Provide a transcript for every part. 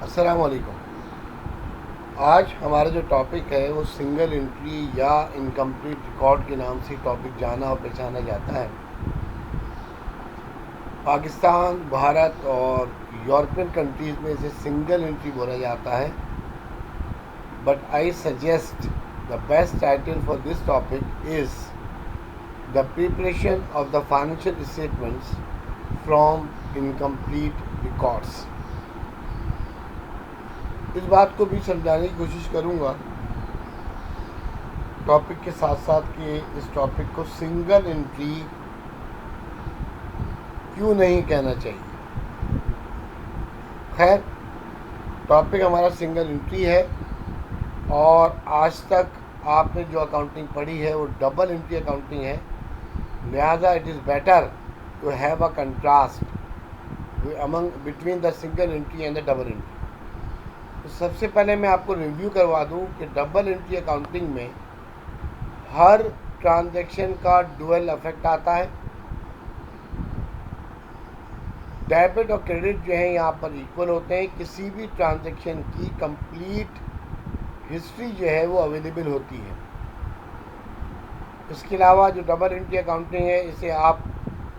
अस्सलाम वालेकुम। आज हमारा जो टॉपिक है वो सिंगल एंट्री या इनकम्प्लीट रिकॉर्ड के नाम से टॉपिक जाना और पहचाना जाता है। पाकिस्तान, भारत और यूरोपियन कंट्रीज़ में इसे सिंगल एंट्री बोला जाता है। But I suggest the best title for this topic is the preparation of the financial statements from incomplete records. इस बात को भी समझाने की कोशिश करूँगा टॉपिक के साथ साथ कि इस टॉपिक को सिंगल एंट्री क्यों नहीं कहना चाहिए। खैर, टॉपिक हमारा सिंगल एंट्री है और आज तक आपने जो अकाउंटिंग पढ़ी है वो डबल एंट्री अकाउंटिंग है। लिहाजा it is better to have a contrast among between the single entry and the double entry. तो सबसे पहले मैं आपको रिव्यू करवा दूं कि डबल एंट्री अकाउंटिंग में हर ट्रांजैक्शन का डुअल इफेक्ट आता है। डेबिट और क्रेडिट जो है यहाँ पर इक्वल होते हैं। किसी भी ट्रांजैक्शन की कंप्लीट हिस्ट्री जो है वो अवेलेबल होती है। इसके अलावा जो डबल एंट्री अकाउंटिंग है इसे आप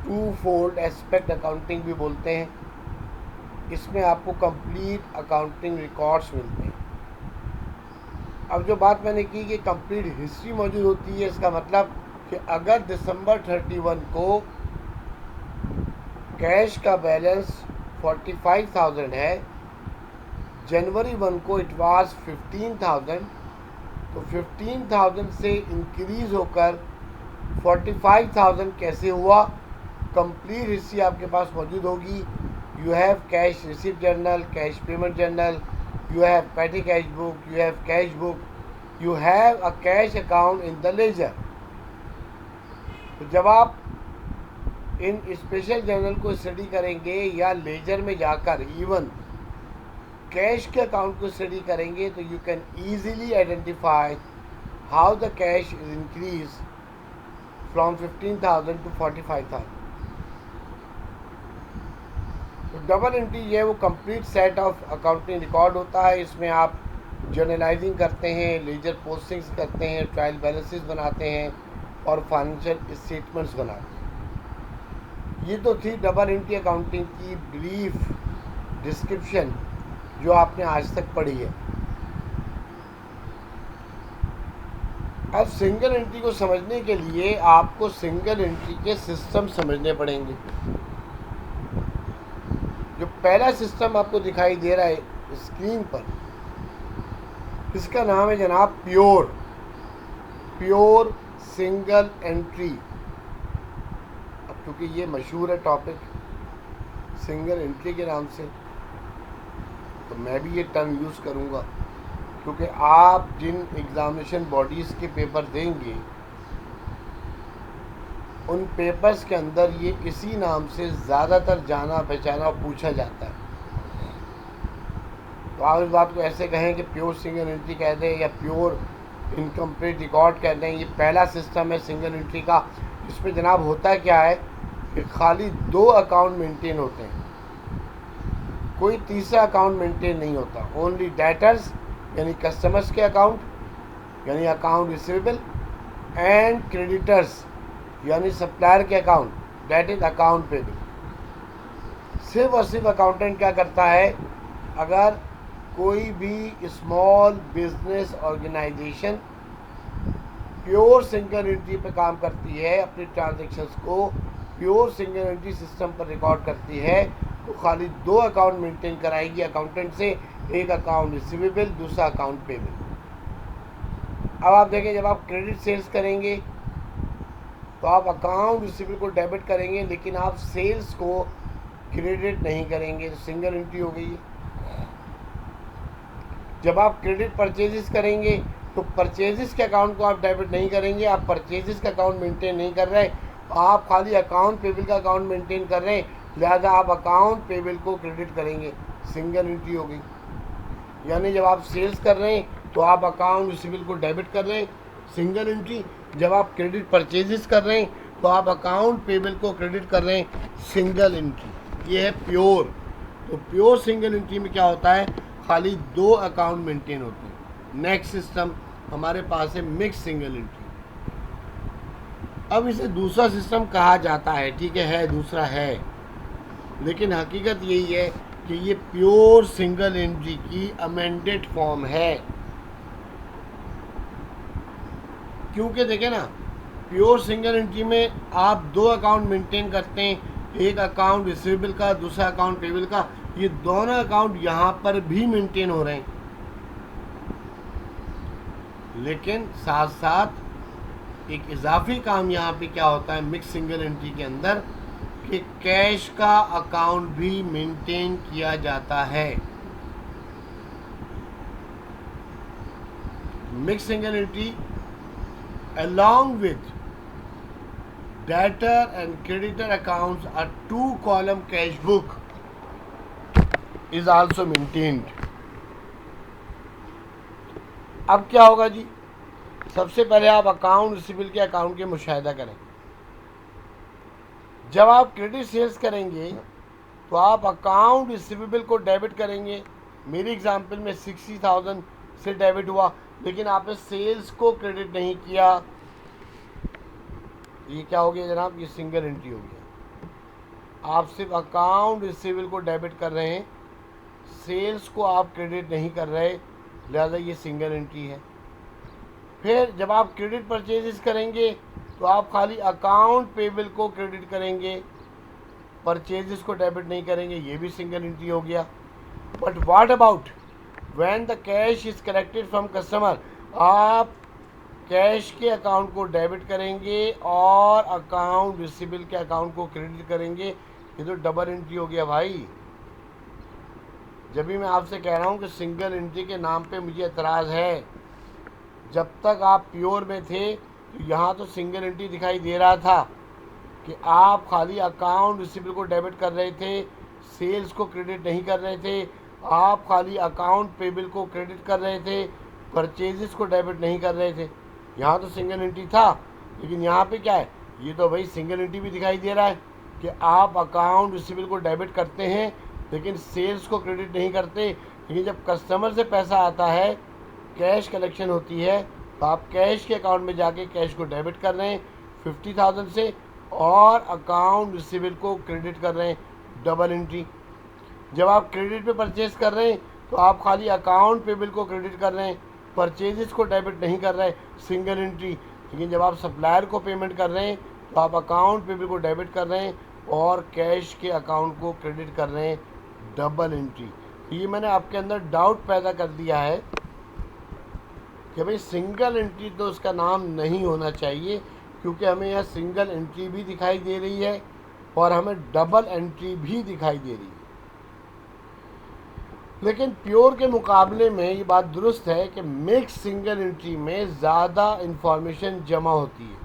टू फोल्ड एस्पेक्ट अकाउंटिंग भी बोलते हैं। इसमें आपको कंप्लीट अकाउंटिंग रिकॉर्ड्स मिलते हैं। अब जो बात मैंने की कि कंप्लीट हिस्ट्री मौजूद होती है, इसका मतलब कि अगर दिसंबर 31 को कैश का बैलेंस 45,000 है, जनवरी 1 को इट वाज 15,000, तो 15,000 से इंक्रीज़ होकर 45,000 कैसे हुआ, कंप्लीट हिस्ट्री आपके पास मौजूद होगी। You have cash receipt journal, cash payment journal, you have petty cash book, you have cash book, you have a cash account in the ledger। तो जब आप इन स्पेशल जर्नल को स्टडी करेंगे या लेजर में जाकर इवन कैश के account को स्टडी करेंगे तो you can easily identify how the cash is increase from 15,000 to 45,000। तो डबल एंट्री ये वो complete set of accounting record होता है। इसमें आप जर्नलाइजिंग करते हैं, लेजर पोस्टिंग्स करते हैं, ट्रायल बैलेंसेस बनाते हैं और फाइनेंशियल स्टेटमेंट्स बनाते हैं। ये तो थी डबल एंट्री अकाउंटिंग की ब्रीफ डिस्क्रिप्शन जो आपने आज तक पढ़ी है। अब सिंगल एंट्री को समझने के लिए आपको सिंगल एंट्री के सिस्टम समझने पड़ेंगे। जो पहला सिस्टम आपको दिखाई दे रहा है स्क्रीन पर, इसका नाम है जनाब प्योर सिंगल एंट्री। अब क्योंकि ये मशहूर है टॉपिक सिंगल एंट्री के नाम से, तो मैं भी ये टर्म यूज़ करूँगा क्योंकि आप जिन एग्ज़ामिनेशन बॉडीज़ के पेपर देंगे उन पेपर्स के अंदर ये इसी नाम से ज़्यादातर जाना पहचाना पूछा जाता है। तो आप इस बात को ऐसे कहें कि प्योर सिंगल एंट्री कह दें या प्योर इनकम्प्लीट रिकॉर्ड कह दें। ये पहला सिस्टम है सिंगल एंट्री का। इसमें जनाब होता क्या है कि खाली 2 अकाउंट मेंटेन होते हैं, कोई तीसरा अकाउंट मेंटेन नहीं होता। ओनली डेटर्स यानी कस्टमर्स के अकाउंट यानी अकाउंट रिसीवेबल एंड क्रेडिटर्स यानी सप्लायर के account that is account payable. सिर्फ और सिर्फ अकाउंटेंट क्या करता है, अगर कोई भी small business organization pure single entry पे काम करती है, अपनी ट्रांजैक्शंस को प्योर सिंगल एंट्री सिस्टम पर रिकॉर्ड करती है, तो खाली 2 अकाउंट मेंटेन कराएगी अकाउंटेंट से। एक अकाउंट रिसीवेबल, दूसरा अकाउंट पेबल। अब आप देखें, जब आप क्रेडिट सेल्स करेंगे तो आप अकाउंट रिसीवेबल को डेबिट करेंगे, लेकिन आप सेल्स को क्रेडिट नहीं करेंगे, तो सिंगल एंट्री हो गई है। जब आप क्रेडिट परचेजेस करेंगे तो परचेजेस के अकाउंट को आप डेबिट नहीं करेंगे, आप परचेजेस का अकाउंट मेंटेन नहीं कर रहे, आप खाली अकाउंट पेबल का अकाउंट मेंटेन कर रहे हैं, लिहाजा आप अकाउंट पेबल को क्रेडिट करेंगे, सिंगल एंट्री हो गई। यानी जब आप सेल्स कर रहे हैं तो आप अकाउंट रिसीवेबल को डेबिट कर रहे हैं, सिंगल एंट्री। जब आप क्रेडिट परचेजेस कर रहे हैं तो आप अकाउंट पेबल को क्रेडिट कर रहे हैं, सिंगल एंट्री। ये है प्योर। तो प्योर सिंगल एंट्री में क्या होता है, खाली 2 अकाउंट मेंटेन होते हैं। नेक्स्ट सिस्टम हमारे पास है मिक्स सिंगल एंट्री। अब इसे दूसरा सिस्टम कहा जाता है, ठीक है दूसरा है, लेकिन हकीकत यही है कि ये प्योर सिंगल एंट्री की अमेंडेड फॉर्म है। क्योंकि देखें ना, प्योर सिंगल एंट्री में आप 2 अकाउंट मेंटेन करते हैं, एक अकाउंट रिसीवेबल का, दूसरा अकाउंट पेबल का। ये दोनों अकाउंट यहाँ पर भी मेंटेन हो रहे हैं, लेकिन साथ साथ एक इजाफी काम यहाँ पे क्या होता है मिक्स सिंगल एंट्री के अंदर, कि कैश का अकाउंट भी मेंटेन किया जाता है। Mix single entry along with debtor and creditor accounts, a 2-column cash book is also maintained. अब क्या होगा जी, सबसे पहले आप अकाउंट रिसीवेबल के अकाउंट के मुशाहिदा करें। जब आप क्रेडिट सेल्स करेंगे तो आप अकाउंट रिसीवेबल को डेबिट करेंगे। मेरी एग्जांपल में 60,000 से डेबिट हुआ, लेकिन आपने सेल्स को क्रेडिट नहीं किया। ये क्या हो गया जनाब, ये सिंगल एंट्री हो गया। आप सिर्फ अकाउंट रिसीवेबल को डेबिट कर रहे हैं, सेल्स को आप क्रेडिट नहीं कर रहे, लिहाजा ये सिंगल एंट्री है। फिर जब आप क्रेडिट परचेजेस करेंगे तो आप खाली अकाउंट पेबल को क्रेडिट करेंगे, परचेजेस को डेबिट नहीं करेंगे, ये भी सिंगल एंट्री हो गया। But what about when the cash is collected from customer, आप कैश के अकाउंट को डेबिट करेंगे और अकाउंट रिसीवेबल के अकाउंट को क्रेडिट करेंगे। ये तो डबल एंट्री हो गया भाई। जब भी मैं आपसे कह रहा हूँ कि सिंगल एंट्री के नाम पे मुझे एतराज़ है, जब तक आप प्योर में थे तो यहाँ तो सिंगल एंट्री दिखाई दे रहा था कि आप खाली अकाउंट रिसीवेबल को डेबिट कर रहे थे, सेल्स को क्रेडिट नहीं कर रहे थे, आप खाली अकाउंट पेबल को क्रेडिट कर रहे थे, परचेजेस को डेबिट नहीं कर रहे थे। यहाँ तो सिंगल एंट्री था, लेकिन यहाँ पे क्या है, ये तो भाई सिंगल एंट्री भी दिखाई दे रहा है कि आप अकाउंट रिसीवेबल को डेबिट करते हैं लेकिन सेल्स को क्रेडिट नहीं करते। लेकिन जब कस्टमर से पैसा आता है, कैश कलेक्शन होती है, तो आप कैश के अकाउंट में जाके कैश को डेबिट कर रहे हैं 50,000 से और अकाउंट रिसीवेबल को क्रेडिट कर रहे हैं, डबल एंट्री। जब आप क्रेडिट पे परचेज कर रहे हैं तो आप खाली अकाउंट पेबल को क्रेडिट कर रहे हैं, परचेजेस को डेबिट नहीं कर रहे, सिंगल एंट्री। लेकिन जब आप सप्लायर को पेमेंट कर रहे हैं तो आप अकाउंट पेबल को डेबिट कर रहे हैं और कैश के अकाउंट को क्रेडिट कर रहे हैं, डबल एंट्री। ये मैंने आपके अंदर डाउट पैदा कर दिया है कि भाई सिंगल एंट्री तो उसका नाम नहीं होना चाहिए, क्योंकि हमें यहाँ सिंगल एंट्री भी दिखाई दे रही है और हमें डबल एंट्री भी दिखाई दे रही है। लेकिन प्योर के मुकाबले में ये बात दुरुस्त है कि मिक्स सिंगल एंट्री में ज़्यादा इंफॉर्मेशन जमा होती है,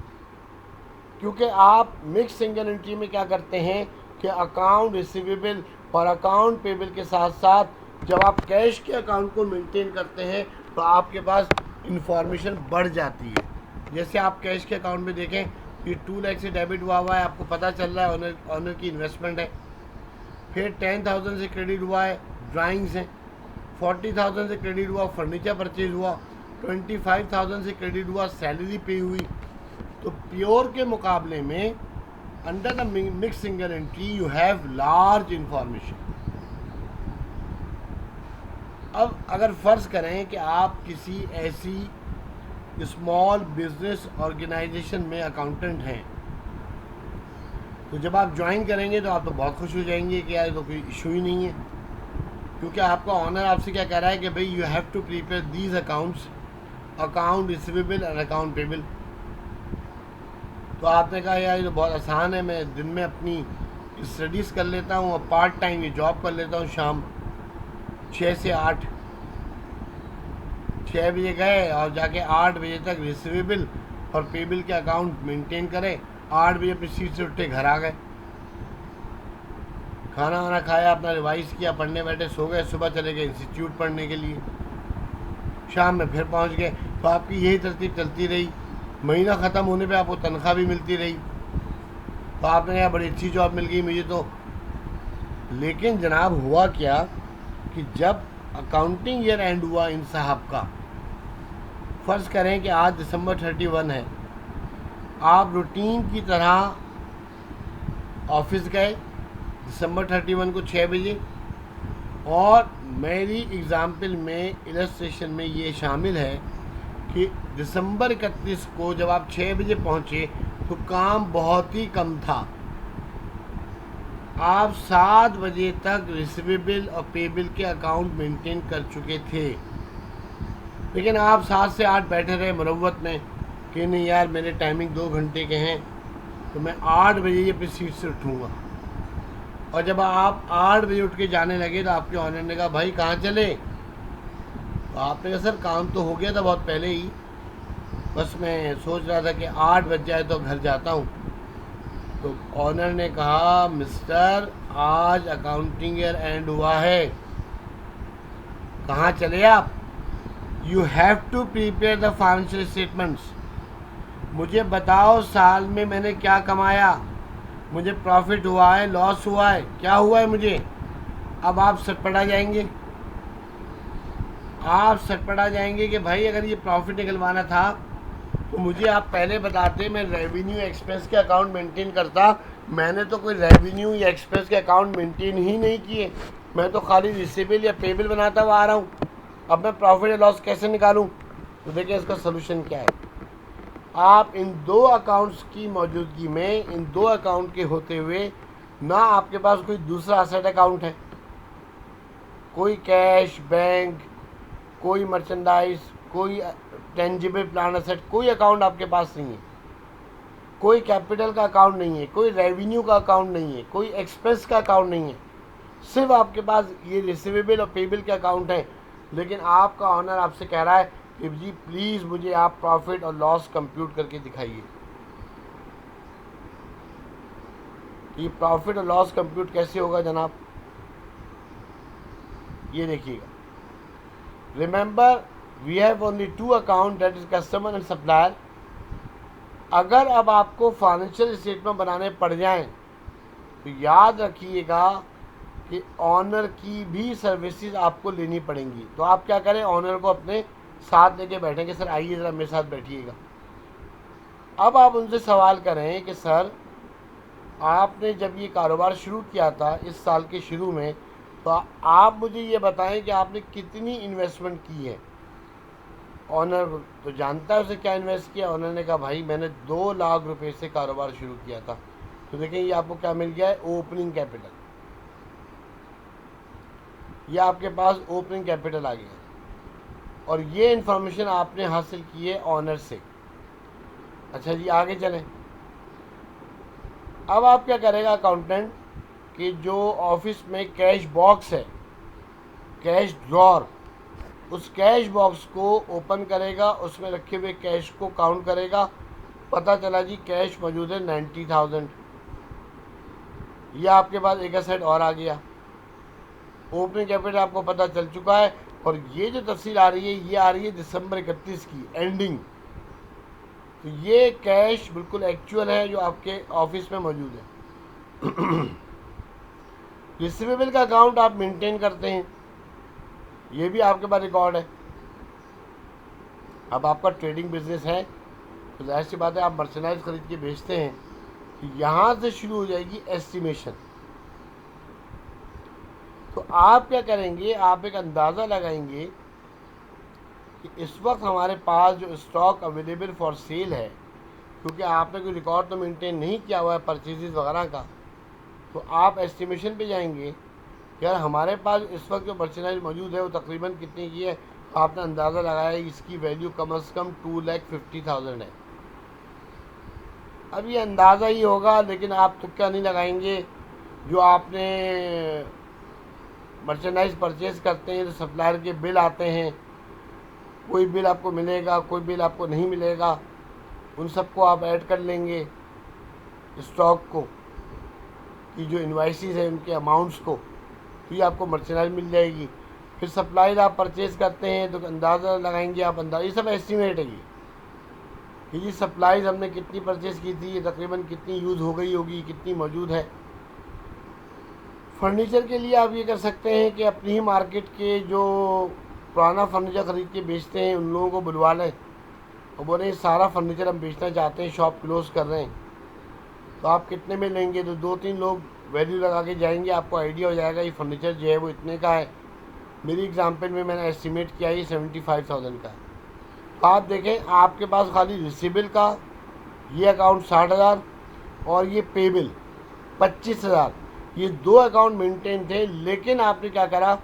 क्योंकि आप मिक्स सिंगल एंट्री में क्या करते हैं कि अकाउंट रिसीवेबल और अकाउंट पेबल के साथ साथ जब आप कैश के अकाउंट को मेंटेन करते हैं तो आपके पास इंफॉर्मेशन बढ़ जाती है। जैसे आप कैश के अकाउंट में देखें, ये 2 लाख से डेबिट हुआ है, आपको पता चल रहा है ऑनर की इन्वेस्टमेंट है। फिर 10,000 से क्रेडिट हुआ है, ड्राइंग्स हैं। 40,000 से क्रेडिट हुआ, फर्नीचर परचेज हुआ। 25,000 से क्रेडिट हुआ, सैलरी पे हुई। तो प्योर के मुकाबले में under the mix single entry you have large information. अब अगर फ़र्ज़ करें कि आप किसी ऐसी स्मॉल बिजनेस ऑर्गेनाइजेशन में अकाउंटेंट हैं, तो जब आप ज्वाइन करेंगे तो आप तो बहुत खुश हो जाएंगे कि यार तो कोई इशू ही नहीं है, क्योंकि आपका ऑनर आपसे क्या कह रहा है कि भाई you have to prepare these accounts, account receivable और अकाउंट पेबल। तो आपने कहा यार ये तो बहुत आसान है, मैं दिन में अपनी स्टडीज़ कर लेता हूँ और पार्ट टाइम ये जॉब कर लेता हूँ, शाम 6 से 8, 6 बजे गए और जाके 8 बजे तक रिसीवेबल और पेबल के अकाउंट मेंटेन करें, 8 बजे अपनी सीट से उठे घर आ गए, खाना वाना खाया, अपना रिवाइज़ किया, पढ़ने बैठे, सो गए, सुबह चले गए इंस्टीट्यूट पढ़ने के लिए, शाम में फिर पहुंच गए। तो आपकी यही तरतीब चलती रही, महीना ख़त्म होने पे आपको तनख्वाह भी मिलती रही। तो आपने कहा बड़ी अच्छी जॉब मिल गई मुझे तो। लेकिन जनाब हुआ क्या कि जब अकाउंटिंग ईयर एंड हुआ इन साहब का, फ़र्ज़ करें कि आज दिसंबर 31 है, आप रूटीन की तरह ऑफिस गए दिसंबर 31 को 6 बजे, और मेरी एग्ज़ाम्पल में इलस्ट्रेशन में ये शामिल है कि दिसंबर 31 को जब आप 6 बजे पहुँचे तो काम बहुत ही कम था। आप 7 बजे तक रिसीवेबल और पेबल के अकाउंट मेंटेन कर चुके थे, लेकिन आप 7 से 8 बैठे रहे मुरव्वत में कि नहीं यार मेरे टाइमिंग 2 घंटे के हैं, तो मैं 8 बजे ये अपनी सीट से उठूँगा। और जब आप 8 बजे उठ के जाने लगे तो आपके ऑनर ने कहा भाई कहाँ चले? तो आपने कहा सर काम तो हो गया था बहुत पहले ही, बस मैं सोच रहा था कि 8 बज जाए तो घर जाता हूँ। तो ऑनर ने कहा मिस्टर आज अकाउंटिंग ईयर एंड हुआ है, कहाँ चले आप? You have to prepare the financial statements. मुझे बताओ साल में मैंने क्या कमाया, मुझे प्रॉफिट हुआ है, लॉस हुआ है, क्या हुआ है मुझे? अब आप सटपटा जाएंगे, आप सटपटा जाएंगे कि भाई अगर ये प्रॉफिट निकलवाना था तो मुझे आप पहले बताते, मैं रेवेन्यू एक्सपेंस के अकाउंट मेंटेन करता। मैंने तो कोई रेवेन्यू या एक्सपेंस के अकाउंट मेंटेन ही नहीं किए, मैं तो खाली रिसीवेबल या पेबल बनाता हुआ आ रहा हूँ। अब मैं प्रॉफिट या लॉस कैसे निकालूँ? तो देखिए इसका सलूशन क्या है। आप इन दो अकाउंट्स की मौजूदगी में, इन दो अकाउंट के होते हुए, ना आपके पास कोई दूसरा असेट अकाउंट है, कोई कैश बैंक, कोई मर्चेंडाइज, कोई टेंजिबल प्लान असेट, कोई अकाउंट आपके पास नहीं है, कोई कैपिटल का अकाउंट नहीं है, कोई रेवेन्यू का अकाउंट नहीं है, कोई एक्सपेंस का अकाउंट नहीं है, सिर्फ आपके पास ये रिसीवेबल और पेबल के अकाउंट हैं। लेकिन आपका ऑनर आपसे कह रहा है कि जी प्लीज़ मुझे आप प्रॉफिट और लॉस कंप्यूट करके दिखाइए। ये प्रॉफिट और लॉस कंप्यूट कैसे होगा जनाब? ये देखिएगा, remember we have only 2 account, that is customer and supplier. अगर अब आपको फाइनेंशियल स्टेटमेंट बनाने पड़ जाएं तो याद रखिएगा कि ऑनर की भी सर्विसेज आपको लेनी पड़ेंगी। तो आप क्या करें, ऑनर को अपने साथ लेके बैठेंगे, सर आइए ज़रा मेरे साथ बैठिएगा। अब आप उनसे सवाल करें कि सर आपने जब ये कारोबार शुरू किया था इस साल के शुरू में, तो आप मुझे ये बताएं कि आपने कितनी इन्वेस्टमेंट की है। ऑनर तो जानता है उसे क्या इन्वेस्ट किया। ऑनर ने कहा भाई मैंने 2 लाख रुपए से कारोबार शुरू किया था। तो देखें ये आपको क्या मिल गया है, ओपनिंग कैपिटल। ये आपके पास ओपनिंग कैपिटल आ गया, और ये इन्फॉर्मेशन आपने हासिल की है ऑनर से। अच्छा जी आगे चलें। अब आप क्या करेगा अकाउंटेंट कि जो ऑफिस में कैश बॉक्स है, कैश ड्रॉर, उस कैश बॉक्स को ओपन करेगा, उसमें रखे हुए कैश को काउंट करेगा। पता चला जी कैश मौजूद है 90,000। यह आपके पास एक सेट और आ गया। ओपनिंग कैपिटल आपको पता चल चुका है, और ये जो तफसील आ रही है ये आ रही है दिसंबर 31 की एंडिंग। तो ये कैश बिल्कुल एक्चुअल है जो आपके ऑफिस में मौजूद है। रिसीवेबल का अकाउंट आप मेंटेन करते हैं, ये भी आपके पास रिकॉर्ड है। अब आपका ट्रेडिंग बिजनेस है तो जाहिर सी बात है आप मर्चेंडाइज खरीद के बेचते हैं, तो यहाँ से शुरू हो जाएगी एस्टिमेशन। तो आप क्या करेंगे, आप एक अंदाज़ा लगाएंगे कि इस वक्त हमारे पास जो स्टॉक अवेलेबल फॉर सेल है, क्योंकि आपने कोई रिकॉर्ड तो मेंटेन नहीं किया हुआ है परचेजेस वगैरह का, तो आप एस्टिमेशन पे जाएंगे यार हमारे पास इस वक्त जो मर्चेंडाइज मौजूद है वो तकरीबन कितने की है। आपने अंदाज़ा लगाया इसकी वैल्यू कम से कम 2,50,000 है। अब ये अंदाज़ा ही होगा, लेकिन आप तुक्का नहीं लगाएंगे। जो आपने मर्चेंडाइज परचेज करते हैं तो सप्लायर के बिल आते हैं, कोई बिल आपको मिलेगा कोई बिल आपको नहीं मिलेगा, उन सबको आप ऐड कर लेंगे स्टॉक को, कि जो इन्वाइसेस है उनके अमाउंट्स को, तो ये आपको मर्चेंडाइज मिल जाएगी। फिर सप्लाईज आप परचेज़ करते हैं तो अंदाज़ा लगाएंगे आप, अंदाज़ा, ये सब एस्टीमेट है कि ये सप्लाईज हमने कितनी परचेज़ की थी, ये तकरीबन कितनी यूज़ हो गई होगी, कितनी मौजूद है। फर्नीचर के लिए आप ये कर सकते हैं कि अपनी ही मार्केट के जो पुराना फर्नीचर ख़रीद के बेचते हैं उन लोगों को बुलवा लें और बोले सारा फर्नीचर हम बेचना चाहते हैं, शॉप क्लोज़ कर रहे हैं, तो आप कितने में लेंगे? तो 2-3 लोग वैल्यू लगा के जाएंगे, आपको आइडिया हो जाएगा ये फर्नीचर जो है वो इतने का है। मेरी एग्जांपल में मैंने एस्टिमेट किया ये 75,000 का है। तो आप देखें आपके पास खाली रिसीवेबल का ये अकाउंट 60,000 और ये पेबल 25,000, ये 2 अकाउंट मेंटेन थे। लेकिन आपने क्या करा,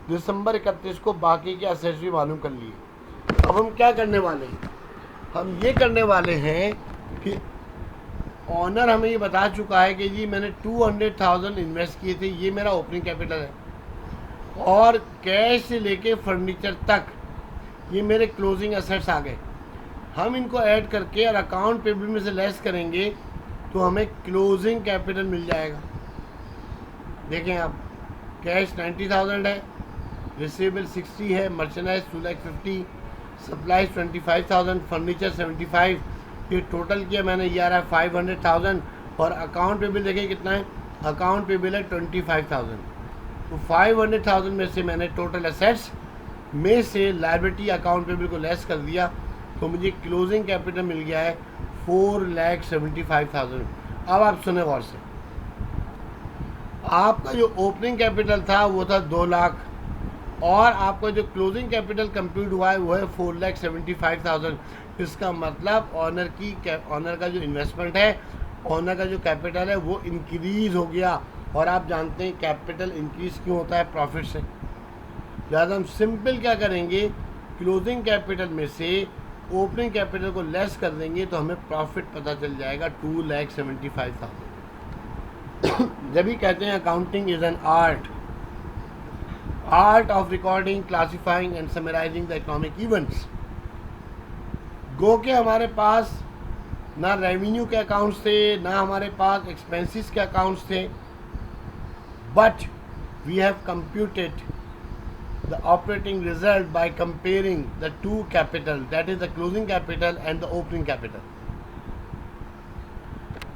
दिसंबर 31 को बाकी के असेट्स भी मालूम कर लिए। अब हम क्या करने वाले हैं, हम ये करने वाले हैं कि ऑनर हमें ये बता चुका है कि जी मैंने 200,000 इन्वेस्ट किए थे, ये मेरा ओपनिंग कैपिटल है, और कैश से लेके फर्नीचर तक ये मेरे क्लोजिंग एसेट्स आ गए। हम इनको ऐड करके और अकाउंट पेबल में से लेस करेंगे तो हमें क्लोजिंग कैपिटल मिल जाएगा। देखें आप, कैश 90,000 है, रिसीवेबल 60 है, मर्चेंडाइज 2,50,000, सप्लाईज 25,000, फर्नीचर 75, ये टोटल किया मैंने, ये आ रहा है 500,000। और अकाउंट पेबल देखिए कितना है, अकाउंट पेबल है 25,000। तो 500,000 में से मैंने टोटल एसेट्स में से लायबिलिटी अकाउंट पेबल को लेस कर दिया, तो मुझे क्लोजिंग कैपिटल मिल गया है 4,75,000। अब आप सुने गौर से, आपका जो ओपनिंग कैपिटल था वो था 2 लाख, और आपका जो क्लोजिंग कैपिटल कंप्यूट हुआ है वो है 4,75,000। इसका मतलब ऑनर का जो इन्वेस्टमेंट है, ऑनर का जो कैपिटल है वो इंक्रीज़ हो गया। और आप जानते हैं कैपिटल इंक्रीज़ क्यों होता है? प्रॉफिट से। ज़्यादा हम सिंपल क्या करेंगे, क्लोजिंग कैपिटल में से ओपनिंग कैपिटल को लेस कर देंगे तो हमें प्रॉफिट पता चल जाएगा 2,75,000। जब भी कहते हैं accounting is an art of recording, classifying and summarising the economic events. गो के हमारे पास ना रेवेन्यू के अकाउंट्स थे, ना हमारे पास एक्सपेंसेस के अकाउंट्स थे, but we have computed the operating result by comparing the two capital, that is the closing capital and the opening capital.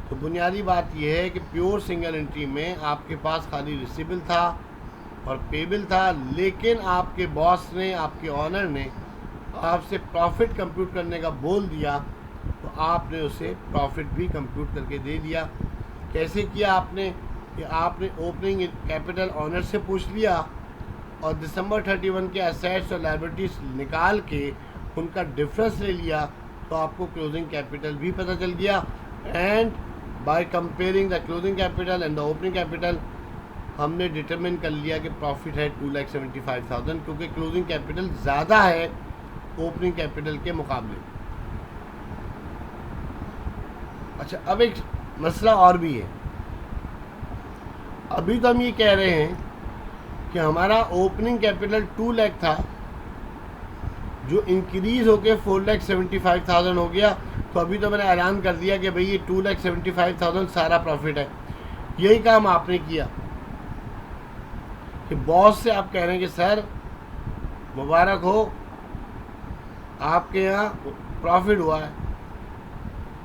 तो बुनियादी बात यह है कि प्योर सिंगल एंट्री में आपके पास खाली रिसीवेबल था और पेबल था, लेकिन आपके बॉस ने, आपके ऑनर ने आपसे प्रॉफिट कंप्यूट करने का बोल दिया, तो आपने उसे प्रॉफिट भी कंप्यूट करके दे दिया। कैसे किया आपने, कि आपने ओपनिंग कैपिटल ऑनर से पूछ लिया और दिसंबर 31 के एसेट्स और लायबिलिटीज निकाल के उनका डिफरेंस ले लिया, तो आपको क्लोजिंग कैपिटल भी पता चल गया। And by comparing the closing capital and the opening capital हमने डिटरमिन कर लिया कि प्रॉफिट है 2,75,000, क्योंकि क्लोजिंग कैपिटल ज़्यादा है ओपनिंग कैपिटल के मुकाबले। अच्छा, अब एक मसला और भी है। अभी तो हम ये कह रहे हैं कि हमारा ओपनिंग कैपिटल 2 लाख था, जो इंक्रीज़ होके 4,75,000 हो गया। तो अभी तो मैंने ऐलान कर दिया कि भाई ये 2,75,000 सारा प्रॉफिट है। यही काम आपने किया कि बॉस से आप कह रहे हैं कि सर मुबारक हो, आपके यहाँ प्रॉफिट हुआ है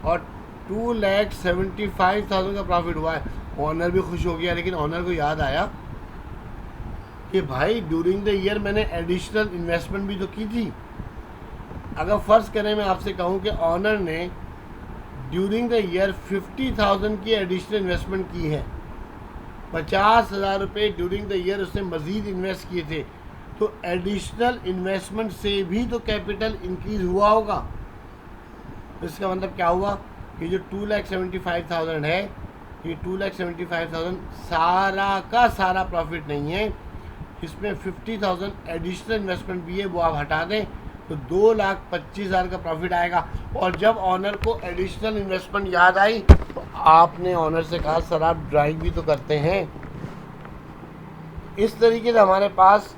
और 2,75,000 का प्रॉफिट हुआ है। ऑनर भी खुश हो गया, लेकिन ऑनर को याद आया कि भाई ड्यूरिंग द ईयर मैंने एडिशनल इन्वेस्टमेंट भी तो की थी। अगर फ़र्ज़ करें मैं आपसे कहूँ कि ऑनर ने ड्यूरिंग द ईयर 50,000 की एडिशनल इन्वेस्टमेंट की है, 50,000 रुपये ड्यूरिंग द ईयर उसने मज़ीद इन्वेस्ट किए थे, तो एडिशनल इन्वेस्टमेंट से भी तो कैपिटल इंक्रीज़ हुआ होगा। इसका मतलब क्या हुआ कि जो 2,75,000 है, ये 2,75,000 सारा का सारा प्रॉफिट नहीं है, इसमें 50,000 एडिशनल इन्वेस्टमेंट भी है, वो आप हटा दें तो 2,25,000 का प्रॉफिट आएगा। और जब ऑनर को एडिशनल इन्वेस्टमेंट याद आई तो आपने ऑनर से कहा सर आप ड्राइंग भी तो करते हैं। इस तरीके से हमारे पास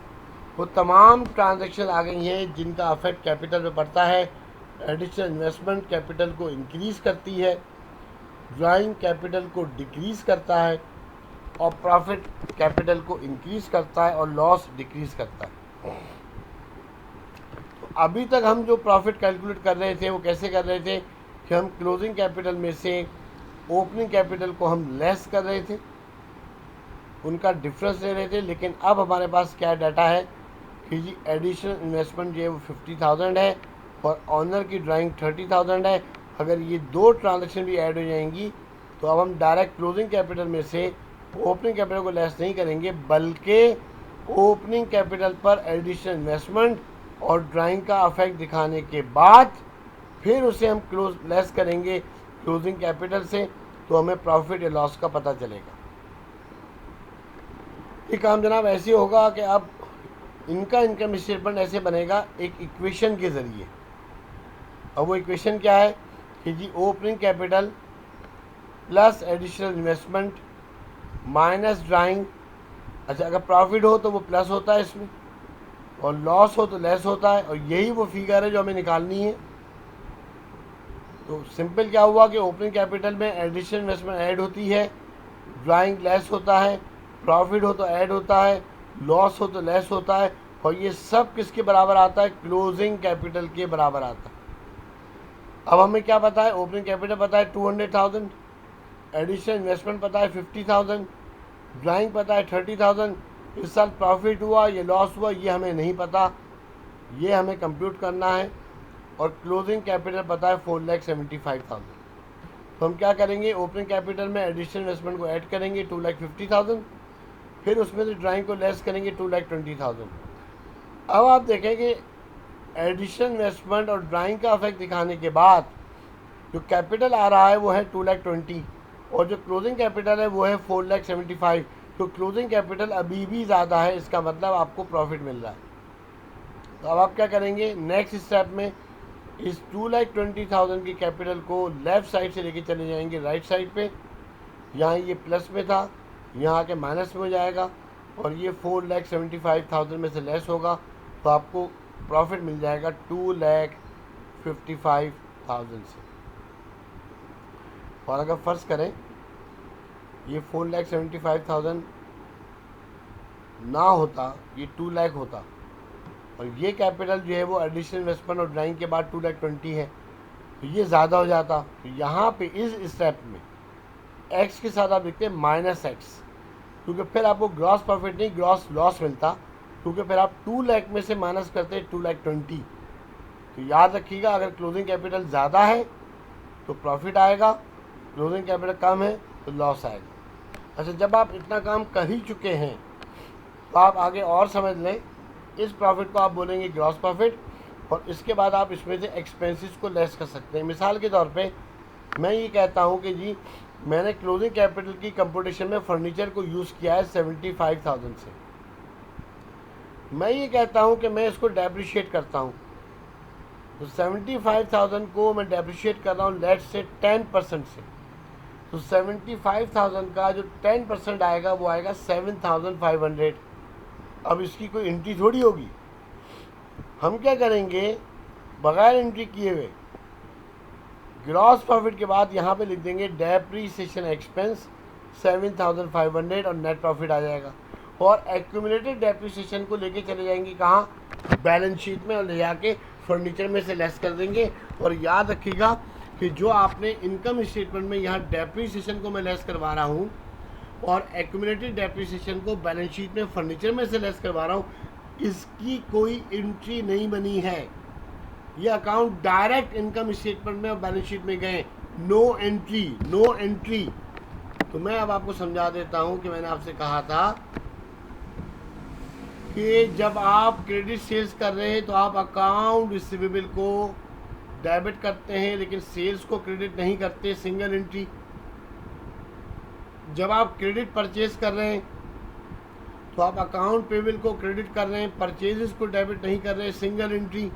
वो तमाम ट्रांजैक्शन आ गई हैं जिनका अफेक्ट कैपिटल पे पड़ता है। एडिशनल इन्वेस्टमेंट कैपिटल को इंक्रीज़ करती है, ड्राइंग कैपिटल को डिक्रीज़ करता है, और प्रॉफिट कैपिटल को इंक्रीज़ करता है और लॉस डिक्रीज़ करता है। तो अभी तक हम जो प्रॉफिट कैलकुलेट कर रहे थे वो कैसे कर रहे थे कि हम क्लोजिंग कैपिटल में से ओपनिंग कैपिटल को हम लेस कर रहे थे, उनका डिफरेंस ले रहे थे। लेकिन अब हमारे पास क्या डाटा है कि जी एडिशनल इन्वेस्टमेंट जो है वो 50,000 है और ऑनर की ड्राइंग 30,000 है। अगर ये दो ट्रांजेक्शन भी ऐड हो जाएंगी तो अब हम डायरेक्ट क्लोजिंग कैपिटल में से ओपनिंग कैपिटल को लेस नहीं करेंगे, बल्कि ओपनिंग कैपिटल पर एडिशनल इन्वेस्टमेंट और ड्राइंग का अफेक्ट दिखाने के बाद फिर उसे हम लेस करेंगे क्लोजिंग कैपिटल से, तो हमें प्रॉफिट या लॉस का पता चलेगा। ये काम जनाब ऐसे होगा कि अब इनका इनकम स्टेटमेंट ऐसे बनेगा एक इक्वेशन के ज़रिए। अब वो इक्वेशन क्या है कि जी opening capital plus additional investment minus drawing. अच्छा, अगर प्रॉफिट हो तो वो प्लस होता है इसमें, और लॉस हो तो लेस होता है, और यही वो फिगर है जो हमें निकालनी है। तो सिंपल क्या हुआ कि ओपनिंग कैपिटल में एडिशनल इन्वेस्टमेंट ऐड होती है, ड्राइंग लेस होता है, प्रॉफिट हो तो ऐड होता है, लॉस हो तो लेस होता है, और ये सब किसके बराबर आता है? क्लोजिंग कैपिटल के बराबर आता है। अब हमें क्या पता है? ओपनिंग कैपिटल पता है 200,000, एडिशनल इन्वेस्टमेंट पता है 50,000, ड्राइंग पता है 30,000। इस साल प्रॉफिट हुआ या लॉस हुआ ये हमें नहीं पता, ये हमें कंप्यूट करना है। और क्लोजिंग कैपिटल पता है 4,75,000। तो हम क्या करेंगे? ओपनिंग कैपिटल में एडिशनल इन्वेस्टमेंट को ऐड करेंगे 2,50,000, फिर उसमें से ड्राइंग को लेस करेंगे 2,20,000। अब आप देखेंगे एडिशनल इन्वेस्टमेंट और ड्राइंग का अफेक्ट दिखाने के बाद जो कैपिटल आ रहा है वो है 2,20,000, और जो क्लोजिंग कैपिटल है वो है 4,75,000। तो क्लोजिंग कैपिटल अभी भी ज़्यादा है, इसका मतलब आपको प्रॉफिट मिल रहा है। तो अब आप क्या करेंगे? नेक्स्ट स्टेप में इस 2,20,000 की कैपिटल को लेफ़्ट साइड से लेके चले जाएंगे राइट साइड पे। यहाँ ये प्लस में था, यहाँ के माइनस में हो जाएगा, और ये 4,75,000 में से लेस होगा, तो आपको प्रॉफिट मिल जाएगा 2,55,000 से। और अगर फ़र्ज़ करें ये 4,75,000 ना होता, ये 2 लाख होता, और ये कैपिटल जो है वो एडिशनल इन्वेस्टमेंट और ड्राइंग के बाद 2,20,000 है, तो ये ज़्यादा हो जाता। तो यहाँ पे इस स्टेप में एक्स के साथ आप लिखते हैं -x, क्योंकि फिर आपको ग्रॉस प्रॉफिट नहीं ग्रॉस लॉस मिलता, क्योंकि फिर आप 2 लाख में से माइनस करते हैं 2,20,000। तो याद रखिएगा, अगर क्लोजिंग कैपिटल ज़्यादा है तो प्रॉफिट आएगा, क्लोजिंग कैपिटल कम है तो लॉस आएगा। अच्छा, जब आप इतना काम कर ही चुके हैं तो आप आगे और समझ लें, इस प्रॉफिट को आप बोलेंगे ग्रॉस प्रॉफिट, और इसके बाद आप इसमें से एक्सपेंसेस को लेस कर सकते हैं। मिसाल के तौर पे मैं ये कहता हूँ कि जी मैंने क्लोजिंग कैपिटल की कंप्यूटेशन में फर्नीचर को यूज़ किया है 75,000 से। मैं ये कहता हूँ कि मैं इसको डेप्रिशिएट करता हूँ, तो 75,000 को मैं डेप्रिशिएट कर रहा हूँ लेट से 10% से। तो 75,000 का जो 10% आएगा वो आएगा 7,500। अब इसकी कोई एंट्री थोड़ी होगी, हम क्या करेंगे? बगैर एंट्री किए हुए ग्रॉस प्रॉफिट के बाद यहाँ पे लिख देंगे डेप्रीसिएशन एक्सपेंस 7,500, और नेट प्रॉफिट आ जाएगा। और एक्यूमुलेटेड डेप्रीसिएशन को लेके चले जाएंगे कहाँ? बैलेंस शीट में, और ले जाके फर्नीचर में से लेस कर देंगे। और याद रखिएगा कि जो आपने इनकम स्टेटमेंट में यहाँ डेप्रीसिएशन को मैं लेस करवा रहा हूँ और एक्यूमुलेटेड डेप्रीसिएशन को बैलेंस शीट में फर्नीचर में से लेस करवा रहा हूँ, इसकी कोई एंट्री नहीं बनी है। ये अकाउंट डायरेक्ट इनकम स्टेटमेंट में और बैलेंस शीट में गए, नो एंट्री, नो एंट्री। तो मैं अब आपको समझा देता हूँ कि मैंने आपसे कहा था कि जब आप क्रेडिट सेल्स कर रहे हैं तो आप अकाउंट रिसीवेबल को डेबिट करते हैं, लेकिन सेल्स को क्रेडिट नहीं करते, सिंगल एंट्री। जब आप क्रेडिट परचेज कर रहे हैं तो आप अकाउंट पेबल को क्रेडिट कर रहे हैं, परचेजेस को डेबिट नहीं कर रहे, सिंगल एंट्री।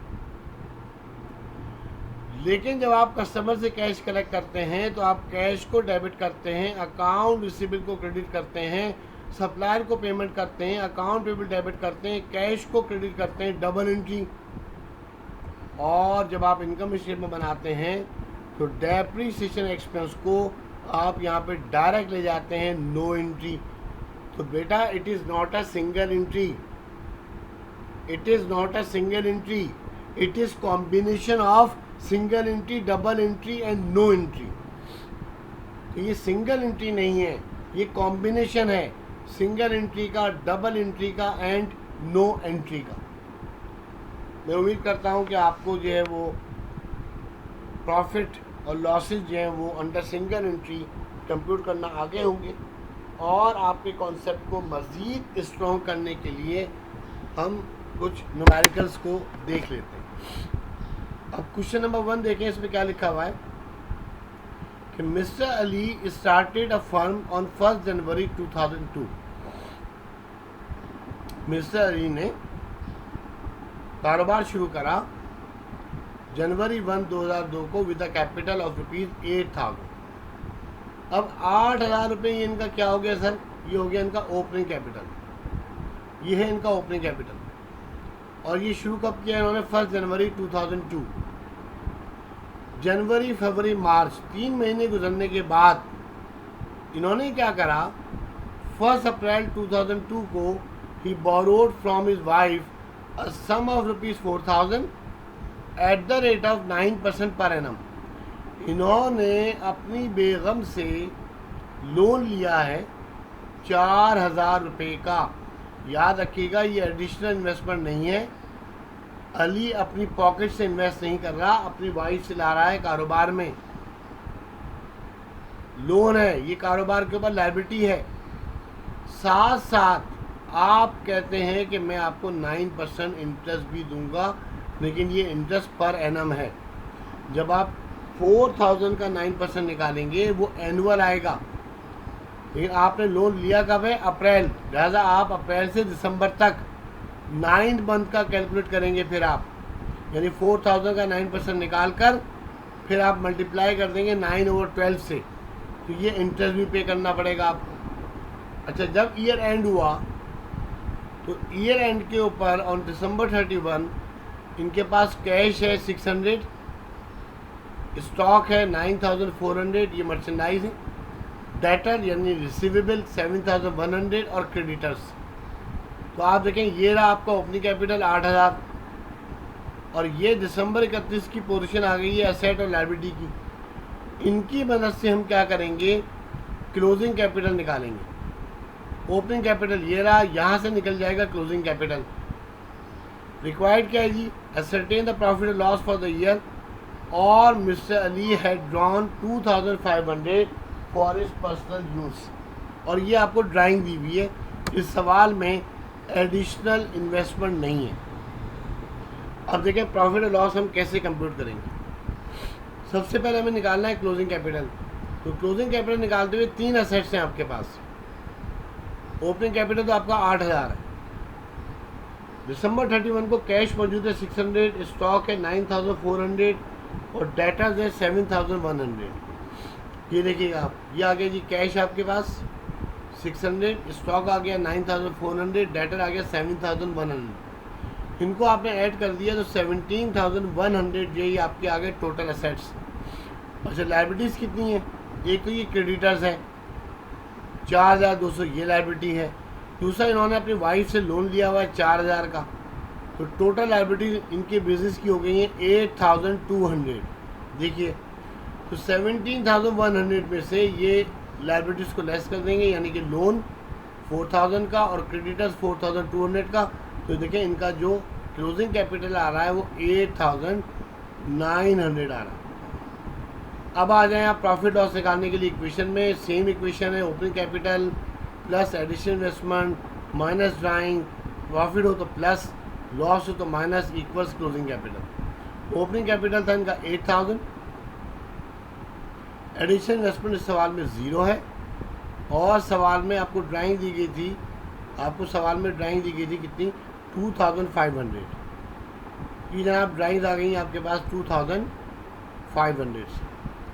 लेकिन जब आप कस्टमर से कैश कलेक्ट करते हैं तो आप कैश को डेबिट करते हैं, अकाउंट रिसीवेबल को क्रेडिट करते हैं, सप्लायर को पेमेंट करते हैं, अकाउंट पेबल डेबिट करते हैं, कैश को क्रेडिट करते हैं, डबल एंट्री। और जब आप इनकम स्टेटमेंट बनाते हैं तो डेप्रीसिएशन एक्सपेंस को आप यहाँ पे डायरेक्ट ले जाते हैं, नो एंट्री। तो बेटा it is not a single entry, it is not a single entry, it is combination of single entry, double entry and no entry. तो ये सिंगल एंट्री नहीं है, ये कॉम्बिनेशन है सिंगल एंट्री का, डबल एंट्री का एंड नो एंट्री का। मैं उम्मीद करता हूँ कि आपको जो है वो प्रॉफिट और लॉसेस जो हैं वो अंडर सिंगल एंट्री कंप्यूट करना आगे होंगे, और आपके कॉन्सेप्ट को मज़ीद स्ट्रॉन्ग करने के लिए हम कुछ न्यूमेरिकल्स को देख लेते हैं। अब क्वेश्चन नंबर 1 देखें, इसमें क्या लिखा हुआ है कि mister Ali started a firm on 1 January 2002। Mister Ali ने कारोबार शुरू करा जनवरी 1, 2002 को विद अ कैपिटल ऑफ ₹8,000। अब 8,000 रुपये ये इनका क्या हो गया सर? ये हो गया इनका ओपनिंग कैपिटल। ये है इनका ओपनिंग कैपिटल, और ये शुरू कब किया इन्होंने? 1 जनवरी 2002। जनवरी, फरवरी, मार्च 3 महीने गुजरने के बाद इन्होंने क्या करा? 1 अप्रैल 2002 को ही borrowed from his wife a sum of ₹4,000 at the rate of 9% per annum. इन्होंने अपनी बेगम से लोन लिया है 4,000 रुपये का। याद रखिएगा, ये एडिशनल इन्वेस्टमेंट नहीं है। अली अपनी पॉकेट से इन्वेस्ट नहीं कर रहा, अपनी वाइफ से ला रहा है। कारोबार में लोन है, ये कारोबार के ऊपर लायबिलिटी है। साथ साथ आप कहते हैं कि मैं आपको 9% इंटरेस्ट भी दूंगा, लेकिन ये इंटरेस्ट पर एनम है। जब आप 4,000 का 9% निकालेंगे वो एनुअल आएगा, लेकिन आपने लोन लिया कब है? अप्रैल। लिहाजा आप अप्रैल से दिसंबर तक 9 मंथ का कैलकुलेट करेंगे। फिर आप यानी 4,000 का 9% निकाल कर फिर आप मल्टीप्लाई कर देंगे 9/12 से, तो ये इंटरेस्ट भी पे करना पड़ेगा आपको। अच्छा, जब ईयर एंड हुआ तो ईयर एंड के ऊपर ऑन दिसंबर 31 इनके पास कैश है 600, स्टॉक है 9,400, ये मर्चेंडाइज है, डेटर यानी रिसीवेबल 7,100 और क्रेडिटर्स। तो आप देखें ये रहा आपका ओपनिंग कैपिटल 8,000, और ये दिसंबर 31 की पोजीशन आ गई है एसेट और लायबिलिटी की। इनकी मदद से हम क्या करेंगे? क्लोजिंग कैपिटल निकालेंगे। ओपनिंग कैपिटल ये रहा, यहाँ से निकल जाएगा क्लोजिंग कैपिटल। रिक्वायर्ड क्या है जी? असरटेन द प्रॉफिट और लॉस फॉर द ईयर, और mister Ali had drawn 2,500 for his personal use. और ये आपको ड्राइंग दी हुई है। इस सवाल में एडिशनल इन्वेस्टमेंट नहीं है। अब देखें प्रॉफिट और लॉस हम कैसे कंप्यूट करेंगे। सबसे पहले हमें निकालना है क्लोजिंग कैपिटल। तो क्लोजिंग कैपिटल निकालते हुए 3 असेट्स हैं आपके पास। ओपनिंग कैपिटल तो आपका 8,000 है। दिसंबर 31 को कैश मौजूद है 600, स्टॉक है 9,400 और डेटर्स है 7,100। ये देखिएगा आप, ये आ गया जी कैश आपके पास 600, स्टॉक आ गया 9,400, डेटर आ गया 7,100। इनको आपने ऐड कर दिया तो 17,100 यही आपके आ गए टोटल असेट्स। अच्छा, लायबिलिटीज़ कितनी है? एक तो ये क्रेडिटर्स है 4,200, ये लायबिलिटी है। दूसरा इन्होंने अपनी वाइफ से लोन लिया हुआ है 4,000 का, तो टोटल लायबिलिटी इनके बिजनेस की हो गई है 8,200। देखिए, तो 17,100 में से ये लायबिलिटीज़ को लेस कर देंगे, यानी कि लोन 4,000 का और क्रेडिटर्स 4,200 का। तो देखिए इनका जो क्लोजिंग कैपिटल आ रहा है वो 8,900 आ रहा है। अब आ जाएं आप प्रॉफिट लॉस निकालने के लिए इक्वेशन में। सेम इक्वेशन है, opening capital plus additional investment minus drawing, profit हो तो प्लस, लॉस हो तो minus, equals closing capital. Opening capital था इनका 8,000, एडिशनल इन्वेस्टमेंट इस सवाल में 0 है, और सवाल में आपको ड्राइंग दी गई थी, कितनी? 2,500। ये जनाब ड्राइंग आ गई आपके पास 2,500 से,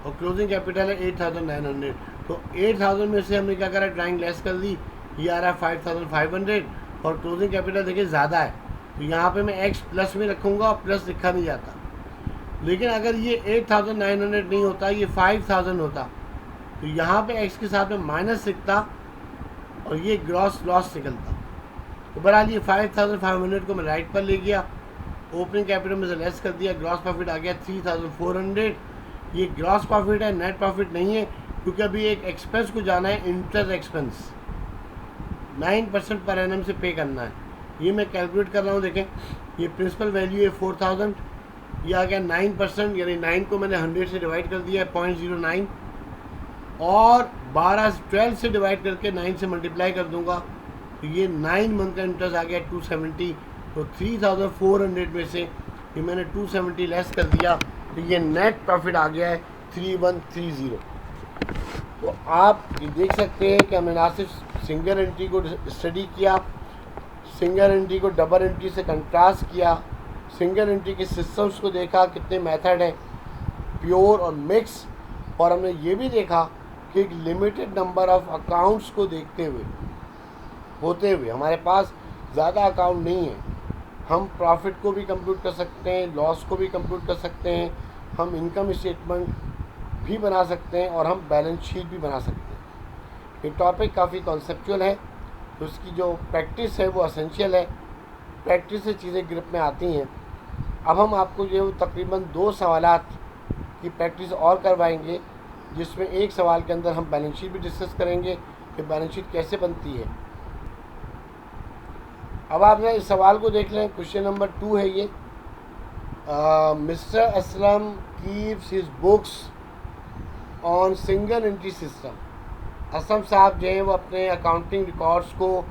और क्लोजिंग कैपिटल है 8,900। तो 8,000 में से हमने क्या करा? ड्राइंग लेस कर दी, ये आ रहा है 5,500, और क्लोजिंग कैपिटल देखिए ज़्यादा है, तो यहाँ पे मैं एक्स प्लस में रखूँगा, और प्लस लिखा नहीं जाता। लेकिन अगर ये 8,900 नहीं होता, ये 5,000 होता, तो यहाँ पे एक्स के साथ में माइनस लिखता और ये ग्रॉस लॉस निकलता। तो बहरहाल ये 5,500 को मैं राइट पर ले गया, ओपनिंग कैपिटल में से लेस कर दिया, ग्रॉस प्रॉफिट आ गया 3,400। ये ग्रॉस प्रॉफिट है, नेट प्रॉफिट नहीं है, क्योंकि अभी एक एक्सपेंस को जाना है, इंटरेस्ट एक्सपेंस। 9% पर एनम से पे करना है। ये मैं कैलकुलेट कर रहा हूँ, देखें ये प्रिंसिपल वैल्यू है 4000, ये आ गया 9%, यानी 9 को मैंने 100 से डिवाइड कर दिया है 0.09, और 12 से डिवाइड करके 9 से मल्टीप्लाई कर दूंगा तो ये 9 मंथ का इंटरेस्ट आ गया 270। तो 3400 में से ये मैंने 270 लेस कर दिया तो ये नेट प्रॉफिट आ गया है 3130। तो आप ये देख सकते हैं कि हमने ना सिर्फ सिंगल एंट्री को स्टडी किया, सिंगल एंट्री को डबल एंट्री से कंट्रास्ट किया, सिंगल एंट्री के सिस्टम्स को देखा, कितने मेथड हैं प्योर और मिक्स, और हमने ये भी देखा कि एक लिमिटेड नंबर ऑफ अकाउंट्स को देखते हुए होते हुए हमारे पास ज़्यादा अकाउंट नहीं है, हम प्रॉफिट को भी कंप्यूट कर सकते हैं, लॉस को भी कंप्यूट कर सकते हैं, हम इनकम स्टेटमेंट भी बना सकते हैं और हम बैलेंस शीट भी बना सकते हैं। ये टॉपिक काफ़ी कॉन्सेप्चुअल है, तो उसकी जो प्रैक्टिस है वो असेंशियल है, प्रैक्टिस से चीज़ें ग्रिप में आती हैं। अब हम आपको जो तकरीबन 2 सवालात की प्रैक्टिस और करवाएंगे, जिसमें एक सवाल के अंदर हम बैलेंस शीट भी डिस्कस करेंगे कि बैलेंस शीट कैसे बनती है। अब आप इस सवाल को देख लें, क्वेश्चन नंबर 2 है ये। Mister Aslam keeps his books on single entry system. Aslam साहब जो हैं वो अपने अकाउंटिंग रिकॉर्ड्स को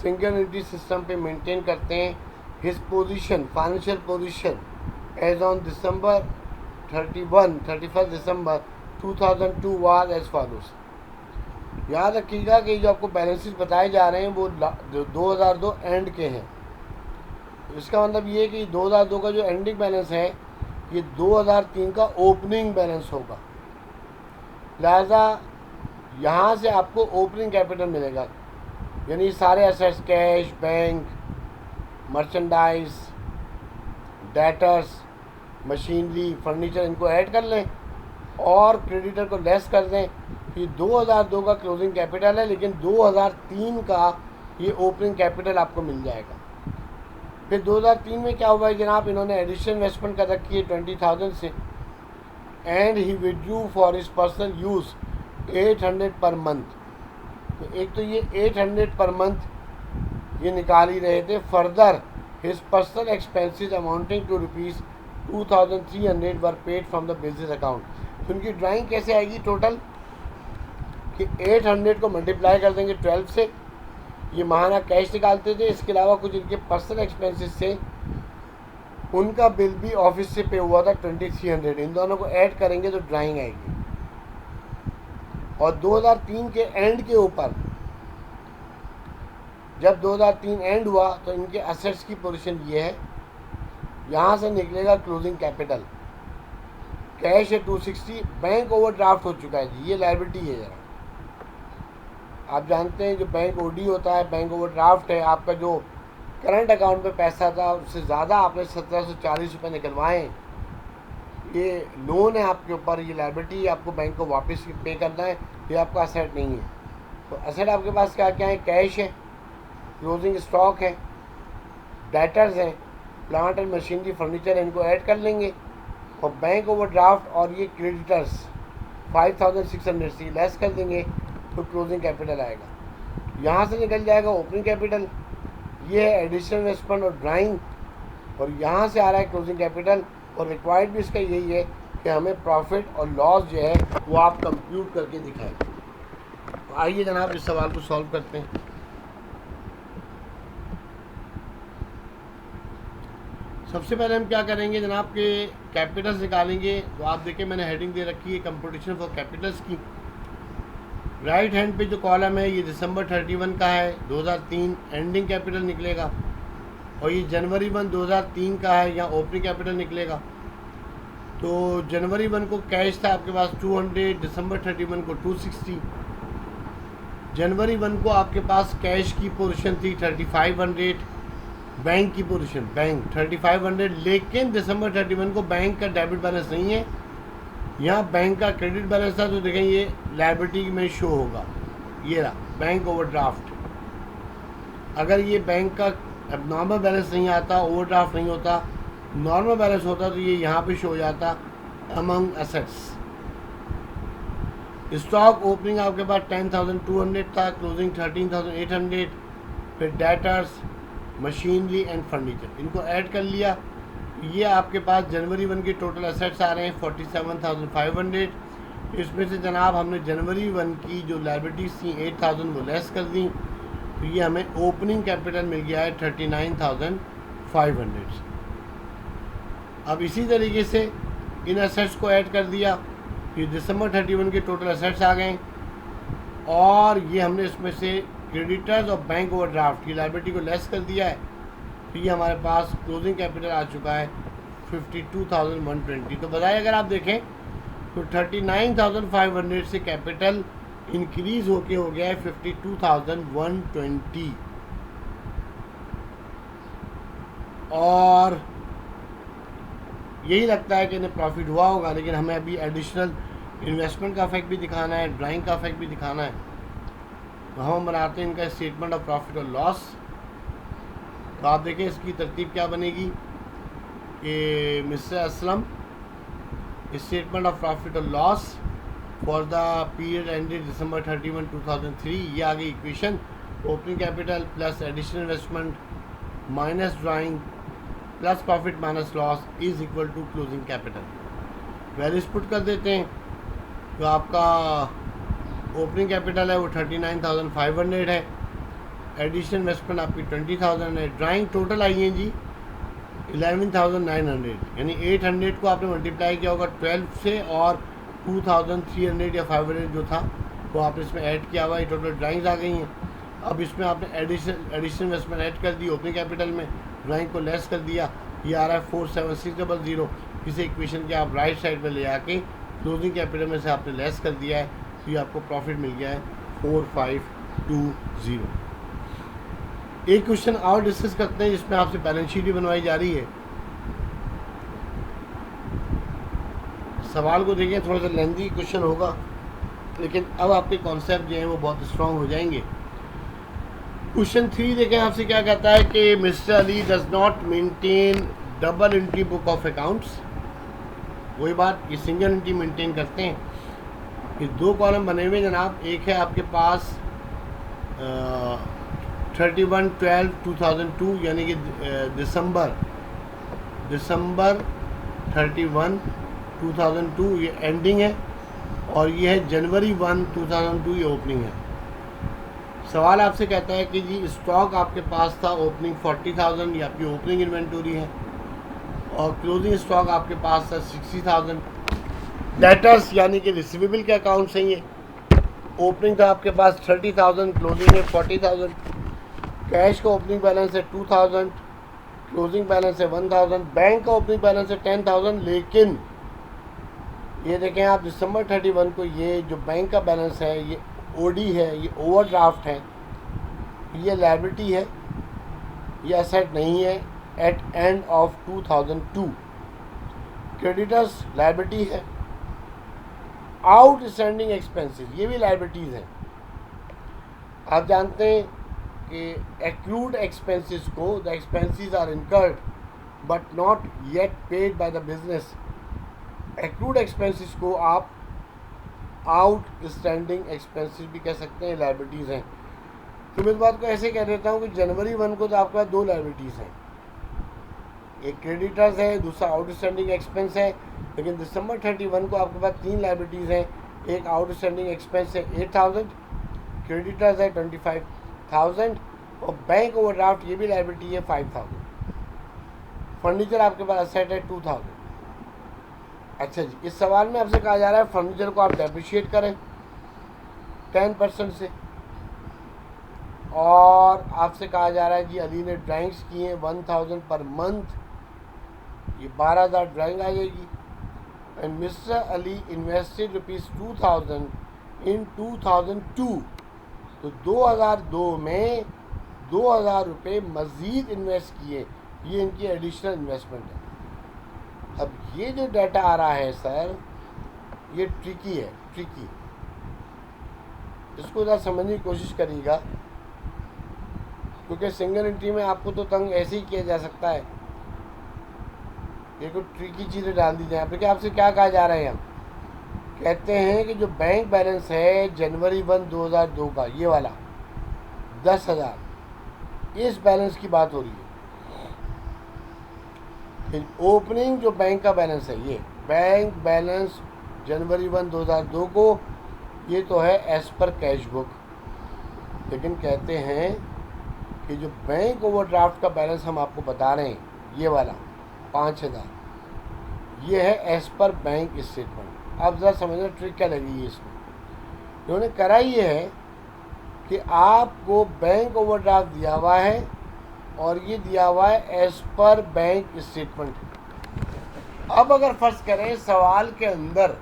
सिंगल एंट्री सिस्टम पे मेंटेन करते हैं। His position, financial position as on December 31st December 2002 was as follows. याद रखिएगा कि जो आपको बैलेंसेस बताए जा रहे हैं वो 2002 एंड के हैं। इसका मतलब ये है कि 2002 का जो एंडिंग बैलेंस है ये 2003 का ओपनिंग बैलेंस होगा, लिहाजा यहाँ से आपको ओपनिंग कैपिटल मिलेगा, यानी सारे assets cash, bank, merchandise, debtors, machinery, furniture, इनको ऐड कर लें और क्रेडिटर को लेस कर दें। ये 2002 का क्लोजिंग कैपिटल है, लेकिन 2003 का ये ओपनिंग कैपिटल आपको मिल जाएगा। फिर 2003 में क्या हुआ है जनाब, इन्होंने एडिशनल इन्वेस्टमेंट कर रखी है 20,000 से, and he withdrew for his personal use 800 per month. तो एक तो ये 800 पर मंथ ये निकाल ही रहे थे। Further his personal expenses amounting to ₹2,300 were paid from the business account. तो उनकी ड्राइंग कैसे आएगी टोटल कि 800 को मल्टीप्लाई कर देंगे 12 से, ये माहाना कैश निकालते थे, इसके अलावा कुछ इनके पर्सनल एक्सपेंसेस थे, उनका बिल भी ऑफिस से पे हुआ था 2300, इन दोनों को ऐड करेंगे तो ड्राइंग आएगी। और 2003 के एंड के ऊपर जब 2003 एंड हुआ तो इनके असेट्स की पोजीशन ये है, यहाँ से निकलेगा क्लोजिंग कैपिटल, कैश है 260, बैंक ओवरड्राफ्ट हो चुका है जी, ये लायबिलिटी है। जरा आप जानते हैं जो बैंक ओडी होता है, बैंक ओवरड्राफ्ट है, आपका जो करंट अकाउंट में पैसा था उससे ज़्यादा आपने 1740 रुपये निकलवाएँ, ये लोन है आपके ऊपर, ये लायबिलिटी आपको बैंक को वापस पे करना है, ये आपका असेट नहीं है। तो असेट आपके पास क्या क्या है, कैश है, क्लोजिंग स्टॉक है, डेटर्स हैं, प्लांट एंड मशीनरी, फर्नीचर, इनको ऐड कर लेंगे, और बैंक ओवरड्राफ्ट और ये क्रेडिटर्स 5600 से लेस कर देंगे तो क्लोजिंग कैपिटल आएगा। यहाँ से निकल जाएगा ओपनिंग कैपिटल, ये है एडिशनल इन्वेस्टमेंट और ड्राइंग, और यहाँ से आ रहा है क्लोजिंग कैपिटल। और रिक्वायर्ड भी इसका यही है कि हमें प्रॉफिट और लॉस जो है वो आप कंप्यूट करके दिखाएं। तो आइए जनाब इस सवाल को सॉल्व करते हैं। सबसे पहले हम क्या करेंगे जनाब के कैपिटल्स निकालेंगे। तो आप देखिए मैंने हेडिंग दे रखी है कंपटीशन फॉर कैपिटल्स की। राइट हैंड पे जो कॉलम है ये December 31 का है 2003, एंडिंग कैपिटल निकलेगा, और ये January 1 2003 का है, यहाँ ओपनिंग कैपिटल निकलेगा। तो January 1 को कैश था आपके पास 200, December 31 को 260। January 1 को आपके पास कैश की पोजीशन थी 3500, बैंक की पोजीशन बैंक 3500, लेकिन December 31 को बैंक का डेबिट बैलेंस नहीं है, यहाँ बैंक का क्रेडिट बैलेंस था। तो देखें ये लायबिलिटी में शो होगा, ये रहा बैंक ओवरड्राफ्ट। अगर ये बैंक का अब नॉर्मल बैलेंस नहीं आता, ओवरड्राफ्ट नहीं होता, नॉर्मल बैलेंस होता तो ये यहाँ पे शो हो जाता अमंग एसेट्स। स्टॉक ओपनिंग आपके पास 10,200 था, क्लोजिंग 13,800, फिर डेटर्स, मशीनरी एंड फर्नीचर, इनको ऐड कर लिया। ये आपके पास जनवरी 1 के टोटल एसेट्स आ रहे हैं 47,500। इसमें से जनाब हमने जनवरी 1 की जो लाइबिलिटीज़ थी 8,000 वो लेस कर दी, तो ये हमें ओपनिंग कैपिटल मिल गया है 39,500। अब इसी तरीके से इन एसेट्स को ऐड कर दिया, फिर दिसंबर 31 के टोटल एसेट्स आ गए, और ये हमने इसमें से क्रेडिटर्स और बैंक ओवरड्राफ्ट की लाइबिलिटी को लेस कर दिया है, तो ये हमारे पास क्लोजिंग कैपिटल आ चुका है 52,120। तो बताइए अगर आप देखें तो 39,500 से कैपिटल इंक्रीज होके हो गया है 52,120, और यही लगता है कि इन्हें प्रॉफिट हुआ होगा, लेकिन हमें अभी एडिशनल इन्वेस्टमेंट का इफेक्ट भी दिखाना है, ड्राइंग का इफेक्ट भी दिखाना है। तो हम बनाते हैं इनका स्टेटमेंट ऑफ प्रॉफिट और लॉस। तो आप देखें इसकी तरतीब क्या बनेगी कि mister Aslam statement of profit और loss for the period ended December 31, 2003, ये आ गई इक्वेशन। Opening capital plus additional investment minus drawing plus profit minus loss is equal to closing capital. Values put कर देते हैं, तो आपका ओपनिंग कैपिटल है वो 39,500 है, एडिशनल इन्वेस्टमेंट आपकी 20,000 है, ड्राइंग टोटल आई है जी 11,900, यानी 800 को आपने मल्टीप्लाई किया होगा 12 से, और 2,300 या 500 जो था वो आपने इसमें ऐड किया हुआ, ये टोटल ड्राइंग्स आ गई हैं। अब इसमें आपने एडिशनल इन्वेस्टमेंट ऐड कर दी ओपनिंग कैपिटल में, ड्राइंग को लेस कर दिया, ये आ रहा है 47600। इसे इक्वेशन के आप राइट साइड पर ले आके क्लोजिंग कैपिटल में से आपने लेस कर दिया है, तो ये आपको प्रॉफिट मिल गया है 4520। एक क्वेश्चन और डिस्कस करते हैं जिसमें आपसे बैलेंस शीट भी बनवाई जा रही है। सवाल को देखिए, थोड़ा सा लेंथी क्वेश्चन होगा, लेकिन अब आपके कॉन्सेप्ट जो हैं वो बहुत स्ट्रॉन्ग हो जाएंगे। क्वेश्चन 3 देखें आपसे क्या कहता है कि mister Ali does not maintain double entry book of accounts. वही बात, ये सिंगल एंट्री मेंटेन करते हैं। ये दो कॉलम बने हुए जनाब, एक है आपके पास 31/12/2002 यानी कि दिसंबर 31 2002 ये एंडिंग है, और ये है जनवरी 1 2002 ये ओपनिंग है। सवाल आपसे कहता है कि जी स्टॉक आपके पास था ओपनिंग 40,000, ये आपकी ओपनिंग इन्वेंटरी है, और क्लोजिंग स्टॉक आपके पास था 60,000। डेटर्स यानी कि रिसीवेबल के अकाउंट्स हैं, ये ओपनिंग था आपके पास 30,000, क्लोजिंग है 40,000। कैश का ओपनिंग बैलेंस है 2,000, क्लोजिंग बैलेंस है 1,000, बैंक का ओपनिंग बैलेंस है 10,000। लेकिन ये देखें आप दिसंबर 31 को ये जो बैंक का बैलेंस है ये ओडी है, ये ओवरड्राफ्ट है, ये लायबिलिटी है, ये एसेट नहीं है at end of 2002। Creditors liability है, आउटस्टैंडिंग एक्सपेंसेस ये भी लायबिलिटीज़ हैं। आप जानते हैं कि एक्रूड एक्सपेंसेस को, the expenses are incurred but not yet paid by the business. Accrued expenses को आप आउटस्टैंडिंग एक्सपेंसेस भी कह सकते हैं, लायबिलिटीज़ हैं। तो मैं इस बात को ऐसे कह देता हूँ कि जनवरी 1 को तो आपके पास दो लायबिलिटीज़ हैं, एक क्रेडिटर्स है, दूसरा आउटस्टैंडिंग एक्सपेंस है। लेकिन दिसंबर 31 को आपके पास तीन लायबिलिटीज़ हैं, एक आउटस्टैंडिंग एक्सपेंस है 8,000, क्रेडिटर्स है 25,000, और बैंक ओवरड्राफ्ट ये भी लायबिलिटी है 5,000। फर्नीचर आपके पास असेट है 2,000। अच्छा जी, इस सवाल में आपसे कहा जा रहा है फर्नीचर को आप डेप्रिशिएट करें 10% से, और आपसे कहा जा रहा है जी अली ने ड्राइंग्स की हैं 1,000 पर मंथ, ये 12,000 ड्राइंग आ जाएगी। एंड मिस्टर अली इन्वेस्टेड ₹2,000 इन 2002, तो 2002 में 2,000 रुपये मज़ीद इन्वेस्ट किए, ये इनकी एडिशनल इन्वेस्टमेंट है। अब ये जो डाटा आ रहा है सर, ये ट्रिकी है, ट्रिकी, इसको ज़रा समझने की कोशिश करिएगा, क्योंकि सिंगल एंट्री में आपको तो तंग ऐसे ही किया जा सकता है। ये कुछ ट्रिकी चीज़ें डाल दी जाए। आपसे क्या कहा जा रहा है यहाँ कहते हैं कि जो बैंक बैलेंस है जनवरी 1, 2002 का, ये वाला 10,000, इस बैलेंस की बात हो रही है। फिर ओपनिंग जो बैंक का बैलेंस है, ये बैंक बैलेंस जनवरी 1, 2002 को, ये तो है एज पर कैश बुक। लेकिन कहते हैं कि जो बैंक ओवरड्राफ्ट का बैलेंस हम आपको बता रहे हैं, ये वाला 5,000, ये है एज पर बैंक स्टेटमेंट। अब ज़रा समझना ट्रिक क्या लगी है इसमें। इन्होंने करा ये है कि आपको बैंक ओवरड्राफ्ट दिया हुआ है और ये दिया हुआ है एज पर बैंक स्टेटमेंट। अब अगर फर्ज करें सवाल के अंदर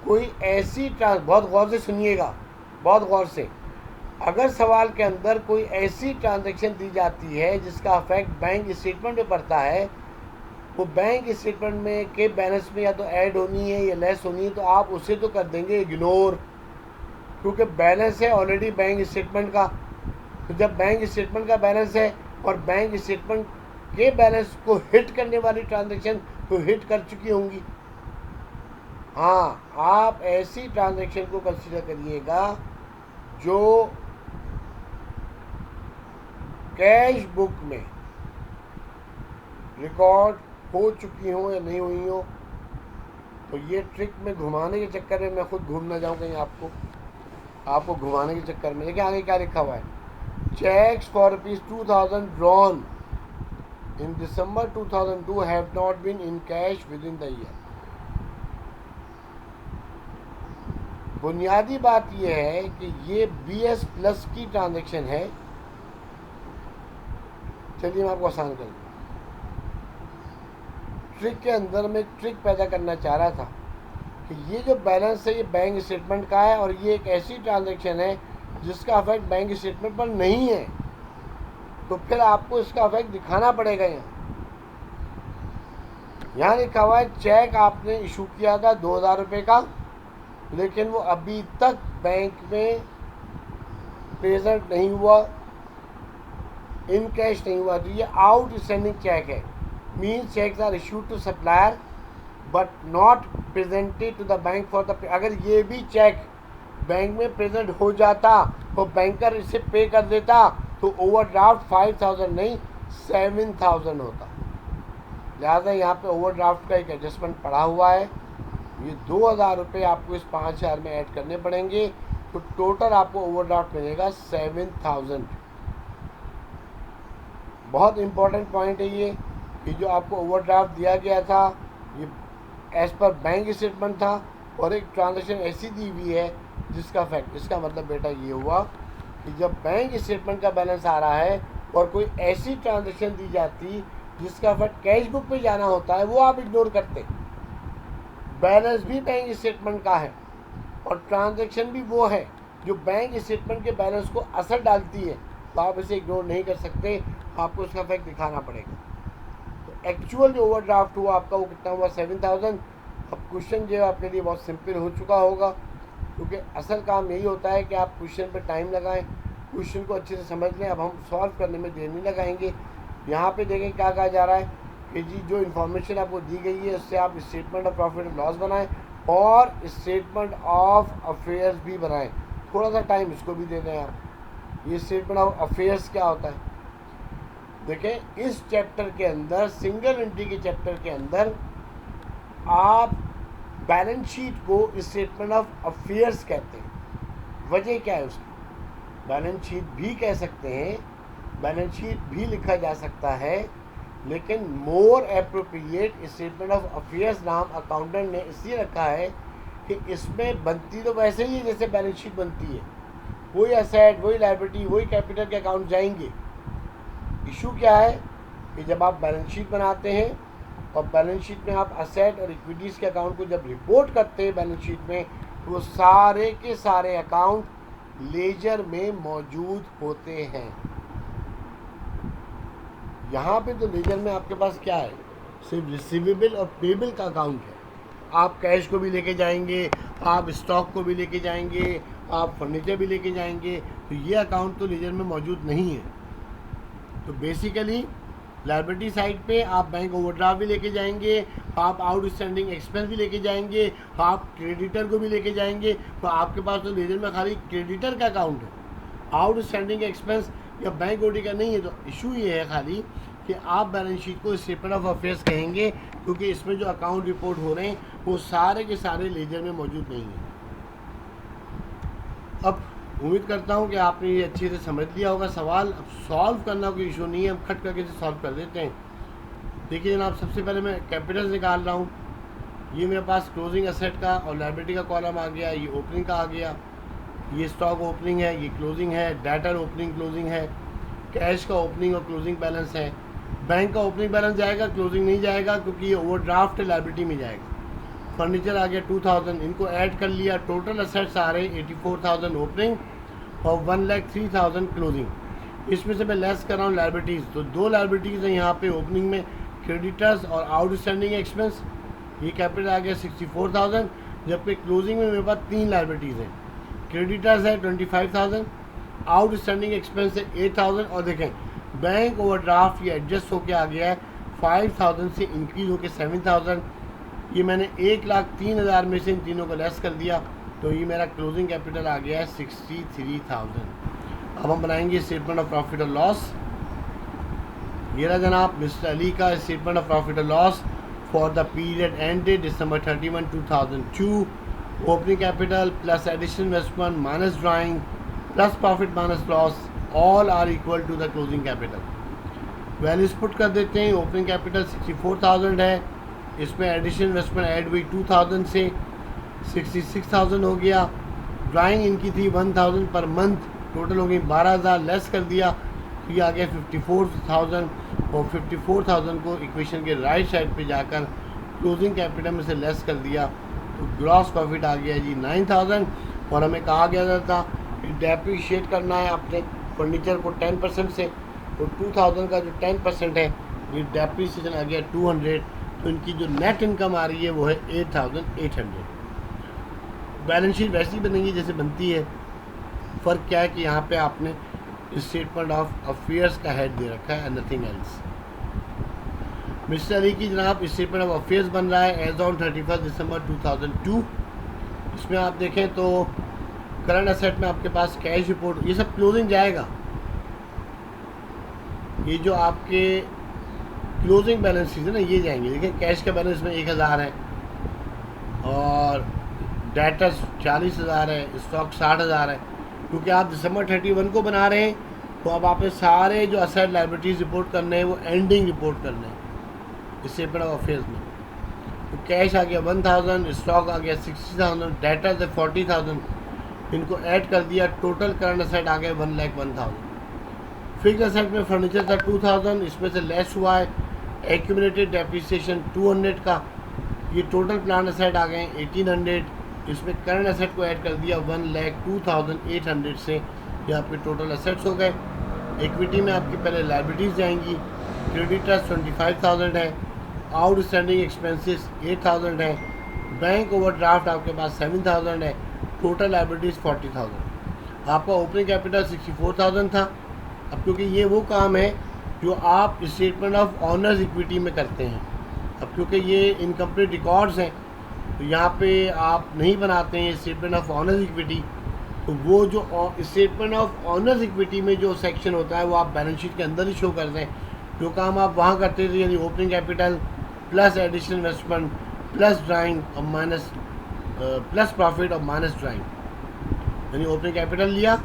कोई ऐसी बहुत गौर से सुनिएगा, बहुत गौर से, अगर सवाल के अंदर कोई ऐसी ट्रांजैक्शन दी जाती है जिसका इफेक्ट बैंक स्टेटमेंट में पड़ता है, वो बैंक स्टेटमेंट में के बैलेंस में या तो ऐड होनी है या लेस होनी है, तो आप उसे तो कर देंगे इग्नोर, क्योंकि बैलेंस है ऑलरेडी बैंक स्टेटमेंट का। तो जब बैंक स्टेटमेंट का बैलेंस है और बैंक स्टेटमेंट के बैलेंस को हिट करने वाली ट्रांजैक्शन तो हिट कर चुकी होंगी। हाँ, आप ऐसी ट्रांजैक्शन को कंसीडर करिएगा जो कैश बुक में रिकॉर्ड हो चुकी हो या नहीं हुई हो। तो ये ट्रिक में घुमाने के चक्कर में मैं खुद घूम ना जाऊँ कहीं आपको घुमाने के चक्कर में। देखिए आगे क्या लिखा हुआ है, cheques for ₹2,000 drawn in December 2002 have not been in cash within the year. बुनियादी बात यह है कि ये BS प्लस की ट्रांजैक्शन है। चलिए मैं आपको आसान कर दूँ। ट्रिक के अंदर मैं ट्रिक पैदा करना चाह रहा था कि ये जो बैलेंस है ये बैंक स्टेटमेंट का है और ये एक ऐसी ट्रांजैक्शन है जिसका इफेक्ट बैंक स्टेटमेंट पर नहीं है, तो फिर आपको इसका इफेक्ट दिखाना पड़ेगा। यहाँ लिखा हुआ है चेक आपने इशू किया था 2,000 रुपये का, लेकिन वो अभी तक बैंक में प्रेजेंट नहीं हुआ, इन कैश नहीं हुआ, तो ये आउटस्टैंडिंग चेक है। Means cheques are issued to supplier but not presented to the bank for the. अगर ये भी चेक बैंक में प्रेजेंट हो जाता तो बैंकर इसे पे कर देता, तो ओवरड्राफ्ट 5,000 नहीं 7,000 होता। लिहाजा यहाँ पे ओवरड्राफ्ट का एक एडजस्टमेंट पड़ा हुआ है। ये 2,000 रुपये आपको इस 5,000 में ऐड करने पड़ेंगे, तो टोटल आपको ओवरड्राफ्ट मिलेगा 7,000। बहुत इम्पोर्टेंट पॉइंट है ये कि जो आपको ओवरड्राफ्ट दिया गया था ये एज पर बैंक स्टेटमेंट था और एक ट्रांजैक्शन ऐसी दी हुई है जिसका फैक्ट। इसका मतलब बेटा ये हुआ कि जब बैंक स्टेटमेंट का बैलेंस आ रहा है और कोई ऐसी ट्रांजैक्शन दी जाती जिसका फैक्ट कैश बुक पे जाना होता है, वो आप इग्नोर करते। बैलेंस भी बैंक स्टेटमेंट का है और ट्रांजैक्शन भी वो है जो बैंक स्टेटमेंट के बैलेंस को असर डालती है, तो आप इसे इग्नोर नहीं कर सकते, आपको उसका फैक्ट दिखाना पड़ेगा। तो एक्चुअल जो ओवरड्राफ्ट हुआ आपका वो कितना हुआ 7,000। अब क्वेश्चन जो है आपके लिए बहुत सिंपल हो चुका होगा, क्योंकि असल काम यही होता है कि आप क्वेश्चन पर टाइम लगाएं, क्वेश्चन को अच्छे से समझ लें। अब हम सॉल्व करने में देर नहीं लगाएंगे। यहाँ पे देखें क्या कहा जा रहा है कि जी जो इन्फॉर्मेशन आपको दी गई है उससे आप statement of profit and loss बनाएं और स्टेटमेंट ऑफ अफेयर्स भी बनाएं। थोड़ा सा टाइम इसको भी दे दें आप। ये स्टेटमेंट ऑफ अफेयर्स क्या होता है देखें, इस चैप्टर के अंदर सिंगल एंट्री के चैप्टर के अंदर आप बैलेंस शीट को स्टेटमेंट ऑफ अफेयर्स कहते हैं। वजह क्या है उसकी? बैलेंस शीट भी कह सकते हैं, बैलेंस शीट भी लिखा जा सकता है, लेकिन मोर एप्रोप्रिएट स्टेटमेंट ऑफ अफेयर्स नाम अकाउंटेंट ने इसलिए रखा है कि इसमें बनती तो वैसे ही है जैसे बैलेंस शीट बनती है। वही एसेट, वही लायबिलिटी, वही कैपिटल के अकाउंट जाएंगे। इशू क्या है कि जब आप बैलेंस शीट बनाते हैं और बैलेंस शीट में आप असेट और इक्विटीज़ के अकाउंट को जब रिपोर्ट करते हैं बैलेंस शीट में, तो वो सारे के सारे अकाउंट लेजर में मौजूद होते हैं। यहाँ पे तो लेजर में आपके पास क्या है, सिर्फ रिसीवेबल और पेबल का अकाउंट है। आप कैश को भी लेके जाएंगे, आप स्टॉक को भी लेके जाएंगे, आप फर्नीचर भी लेके जाएंगे, तो ये अकाउंट तो लेजर में मौजूद नहीं है। तो बेसिकली लायबिलिटी साइड पे आप बैंक ओवरड्राफ्ट भी लेके जाएंगे, आप आउटस्टैंडिंग एक्सपेंस भी लेके जाएंगे, आप क्रेडिटर को भी लेके जाएंगे, तो आपके पास तो लेजर में खाली क्रेडिटर का अकाउंट है, आउटस्टैंडिंग एक्सपेंस या बैंक ओडी का नहीं है। तो इशू ये है खाली कि आप बैलेंस शीट को स्टेटमेंट ऑफ अफेयर्स कहेंगे, क्योंकि इसमें जो अकाउंट रिपोर्ट हो रहे हैं वो सारे के सारे लेजर में मौजूद नहीं हैं। अब उम्मीद करता हूँ कि आपने ये अच्छे से समझ लिया होगा। सवाल अब सॉल्व करना कोई इशू नहीं है, हम खट करके सॉल्व कर देते हैं। देखिए जनाब, सबसे पहले मैं कैपिटल निकाल रहा हूँ। ये मेरे पास क्लोजिंग एसेट का और लायबिलिटी का कॉलम आ गया, ये ओपनिंग का आ गया, ये स्टॉक ओपनिंग है, ये क्लोजिंग है, डेटर ओपनिंग क्लोजिंग है, कैश का ओपनिंग और क्लोजिंग बैलेंस है। बैंक का ओपनिंग बैलेंस जाएगा, क्लोजिंग नहीं जाएगा क्योंकि ये ओवरड्राफ्ट लायबिलिटी में जाएगा। फर्नीचर आ गया 2000, इनको ऐड कर लिया, टोटल असेट्स आ रहे 84,000 ओपनिंग और 1,03,000 क्लोजिंग। इसमें से मैं लेस कर रहा हूँ लायबिलिटीज़, तो दो लायबिलिटीज़ हैं यहाँ पे ओपनिंग में, क्रेडिटर्स और आउटस्टैंडिंग एक्सपेंस। ये कैपिटल आ गया 64,000, जबकि क्लोजिंग में मेरे पास तीन लायबिलिटीज़ हैं। क्रेडिटर्स है 25,000, आउटस्टैंडिंग एक्सपेंस है 8,000 और देखें बैंक ओवरड्राफ्ट ये एडजस्ट होके आ गया है 5,000 से इंक्रीज होके 7,000। ये मैंने 1,03,000 में से इन तीनों को लेस कर दिया, तो ये मेरा क्लोजिंग कैपिटल आ गया है 63,000। अब हम बनाएंगे स्टेटमेंट ऑफ प्रॉफिट और लॉस। ये रहा जनाब मिस्टर अली का स्टेटमेंट ऑफ प्रॉफिट और loss for the period ended December 31, 2002। Opening capital plus additional investment minus drawing plus profit minus loss all are equal to the closing capital. Values put कर देते हैं। Opening capital 64,000 है, इसमें additional investment add हुई 2,000 से 66,000 हो गया। Drawing इनकी थी 1,000 पर मंथ, टोटल हो गई 12,000, लेस कर दिया तो ये आ गया 54,000 और 54,000 को इक्वेशन के राइट साइड पे जाकर क्लोजिंग कैपिटल में से लेस कर दिया तो ग्रॉस प्रॉफिट आ गया जी 9,000। और हमें कहा गया था कि डेप्रीशिएट करना है आपने फर्नीचर को 10% से, तो 2,000 का जो 10% है ये डेप्रीशिएशन आ गया 200, तो इनकी जो नेट इनकम आ रही है वो है 8,800। बैलेंस शीट वैसी बनेगी जैसे बनती है, फ़र्क क्या है कि यहाँ पे आपने स्टेटमेंट ऑफ अफेयर्स का हेड दे रखा है, नथिंग एल्स। मिस्टर अली की जनाब स्टेटमेंट ऑफ अफेयर्स बन रहा है एज ऑन 31 दिसंबर 2002। इसमें आप देखें तो करंट असेट में आपके पास कैश रिपोर्ट, ये सब क्लोजिंग जाएगा। ये जो आपके क्लोजिंग बैलेंस है ना ये जाएंगे। देखिए कैश का बैलेंस में 1,000 है और डेटर्स 40,000 है, स्टॉक 60,000 है। क्योंकि आप दिसंबर 31 को बना रहे हैं तो अब आपने सारे जो असेट लायबिलिटीज़ रिपोर्ट करने हैं वो एंडिंग रिपोर्ट करने हैं स्टेटमेंट ऑफ अफेयर्स में। तो कैश आ गया 1,000, स्टॉक आ गया 60,000, डेटर्स है 40,000, इनको ऐड कर दिया, टोटल करंट असेट आ गए 1,01,000। फिक्स असेट में फर्नीचर था 2,000, इसमें से लेस हुआ है एक्यूमुलेटेड डेप्रिसिएशन 200 का, ये टोटल प्लान असेट आ गए 1,800, इसमें करंट असेट को ऐड कर दिया 1,02,800 से, ये आपके टोटल असेट्स हो गए। इक्विटी में आपकी पहले लायबिलिटीज़ जाएंगी, क्रेडिटर्स 25,000 है, आउटस्टैंडिंग एक्सपेंसेस 8,000 है, बैंक ओवरड्राफ्ट आपके पास 7,000 है, टोटल लायबिलिटीज़ 40,000। आपका ओपनिंग कैपिटल 64,000 था। अब क्योंकि ये वो काम है जो आप स्टेटमेंट ऑफ ऑनर्स इक्विटी में करते हैं, अब क्योंकि ये इनकम्प्लीट रिकॉर्ड्स हैं तो यहाँ पे आप नहीं बनाते हैं स्टेटमेंट ऑफ ऑनर्स इक्विटी, तो वो जो स्टेटमेंट ऑफ ऑनर्स इक्विटी में जो सेक्शन होता है वो आप बैलेंस शीट के अंदर ही शो करते हैं। जो काम आप वहाँ करते थे यानी opening capital plus additional investment plus drawing और माइनस प्लस प्रॉफिट और माइनस ड्राइंग, यानी ओपनिंग कैपिटल लिया,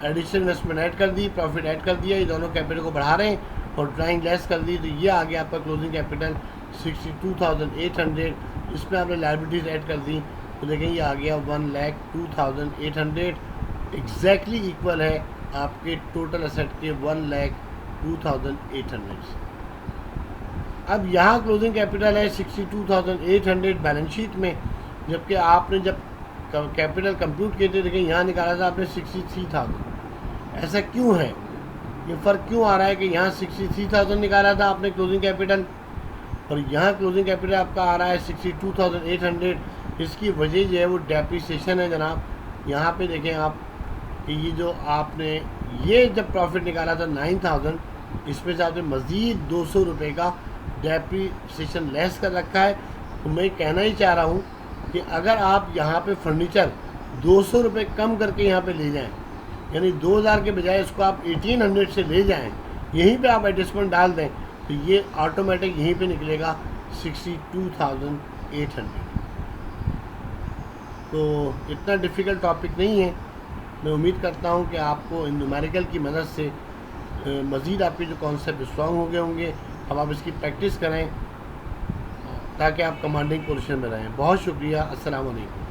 एडिशनल इन्वेस्टमेंट ऐड कर दी, प्रॉफिट ऐड कर दिया, ये दोनों कैपिटल को बढ़ा रहे हैं और ड्राइंग लेस कर दी, तो ये आ गया आपका क्लोजिंग कैपिटल 62,800। इसमें आपने लायबिलिटीज़ ऐड कर दी तो देखें ये आ गया 1,02,800, एग्जैक्टली इक्वल है आपके टोटल असेट के 1,02,800। अब यहाँ क्लोजिंग कैपिटल है 62,800 बैलेंस शीट में, जबकि आपने जब कैपिटल कंप्यूट किए थे देखें यहाँ निकाला था आपने 63,000। ऐसा क्यों है, ये फ़र्क क्यों आ रहा है कि यहाँ 63,000 निकाला था आपने क्लोजिंग कैपिटल और यहाँ क्लोजिंग कैपिटल आपका आ रहा है 62,800। इसकी वजह जो है वो डेप्रिसिएशन है जनाब। यहाँ पे देखें आप कि ये जो आपने ये जब प्रॉफिट निकाला था 9,000, इसमें से आपने मज़ीद 200 रुपये का डेप्रीसिएशन लेस कर रखा है। तो मैं कहना ही चाह रहा हूँ कि अगर आप यहाँ पे फर्नीचर 200 रुपये कम करके यहाँ पे ले जाएं, यानी 2000 के बजाय इसको आप 1800 से ले जाएं, यहीं पे आप एडजस्टमेंट डाल दें, तो ये ऑटोमेटिक यहीं पे निकलेगा 62,800। तो इतना डिफ़िकल्ट टॉपिक नहीं है। मैं उम्मीद करता हूँ कि आपको इन न्यूमेरिकल की मदद से मज़ीद आपके जो कॉन्सेप्ट स्ट्रॉन्ग हो गए होंगे। अब आप इसकी प्रैक्टिस करें ताकि आप कमांडिंग पोजीशन में रहें। बहुत शुक्रिया। अस्सलाम वालेकुम।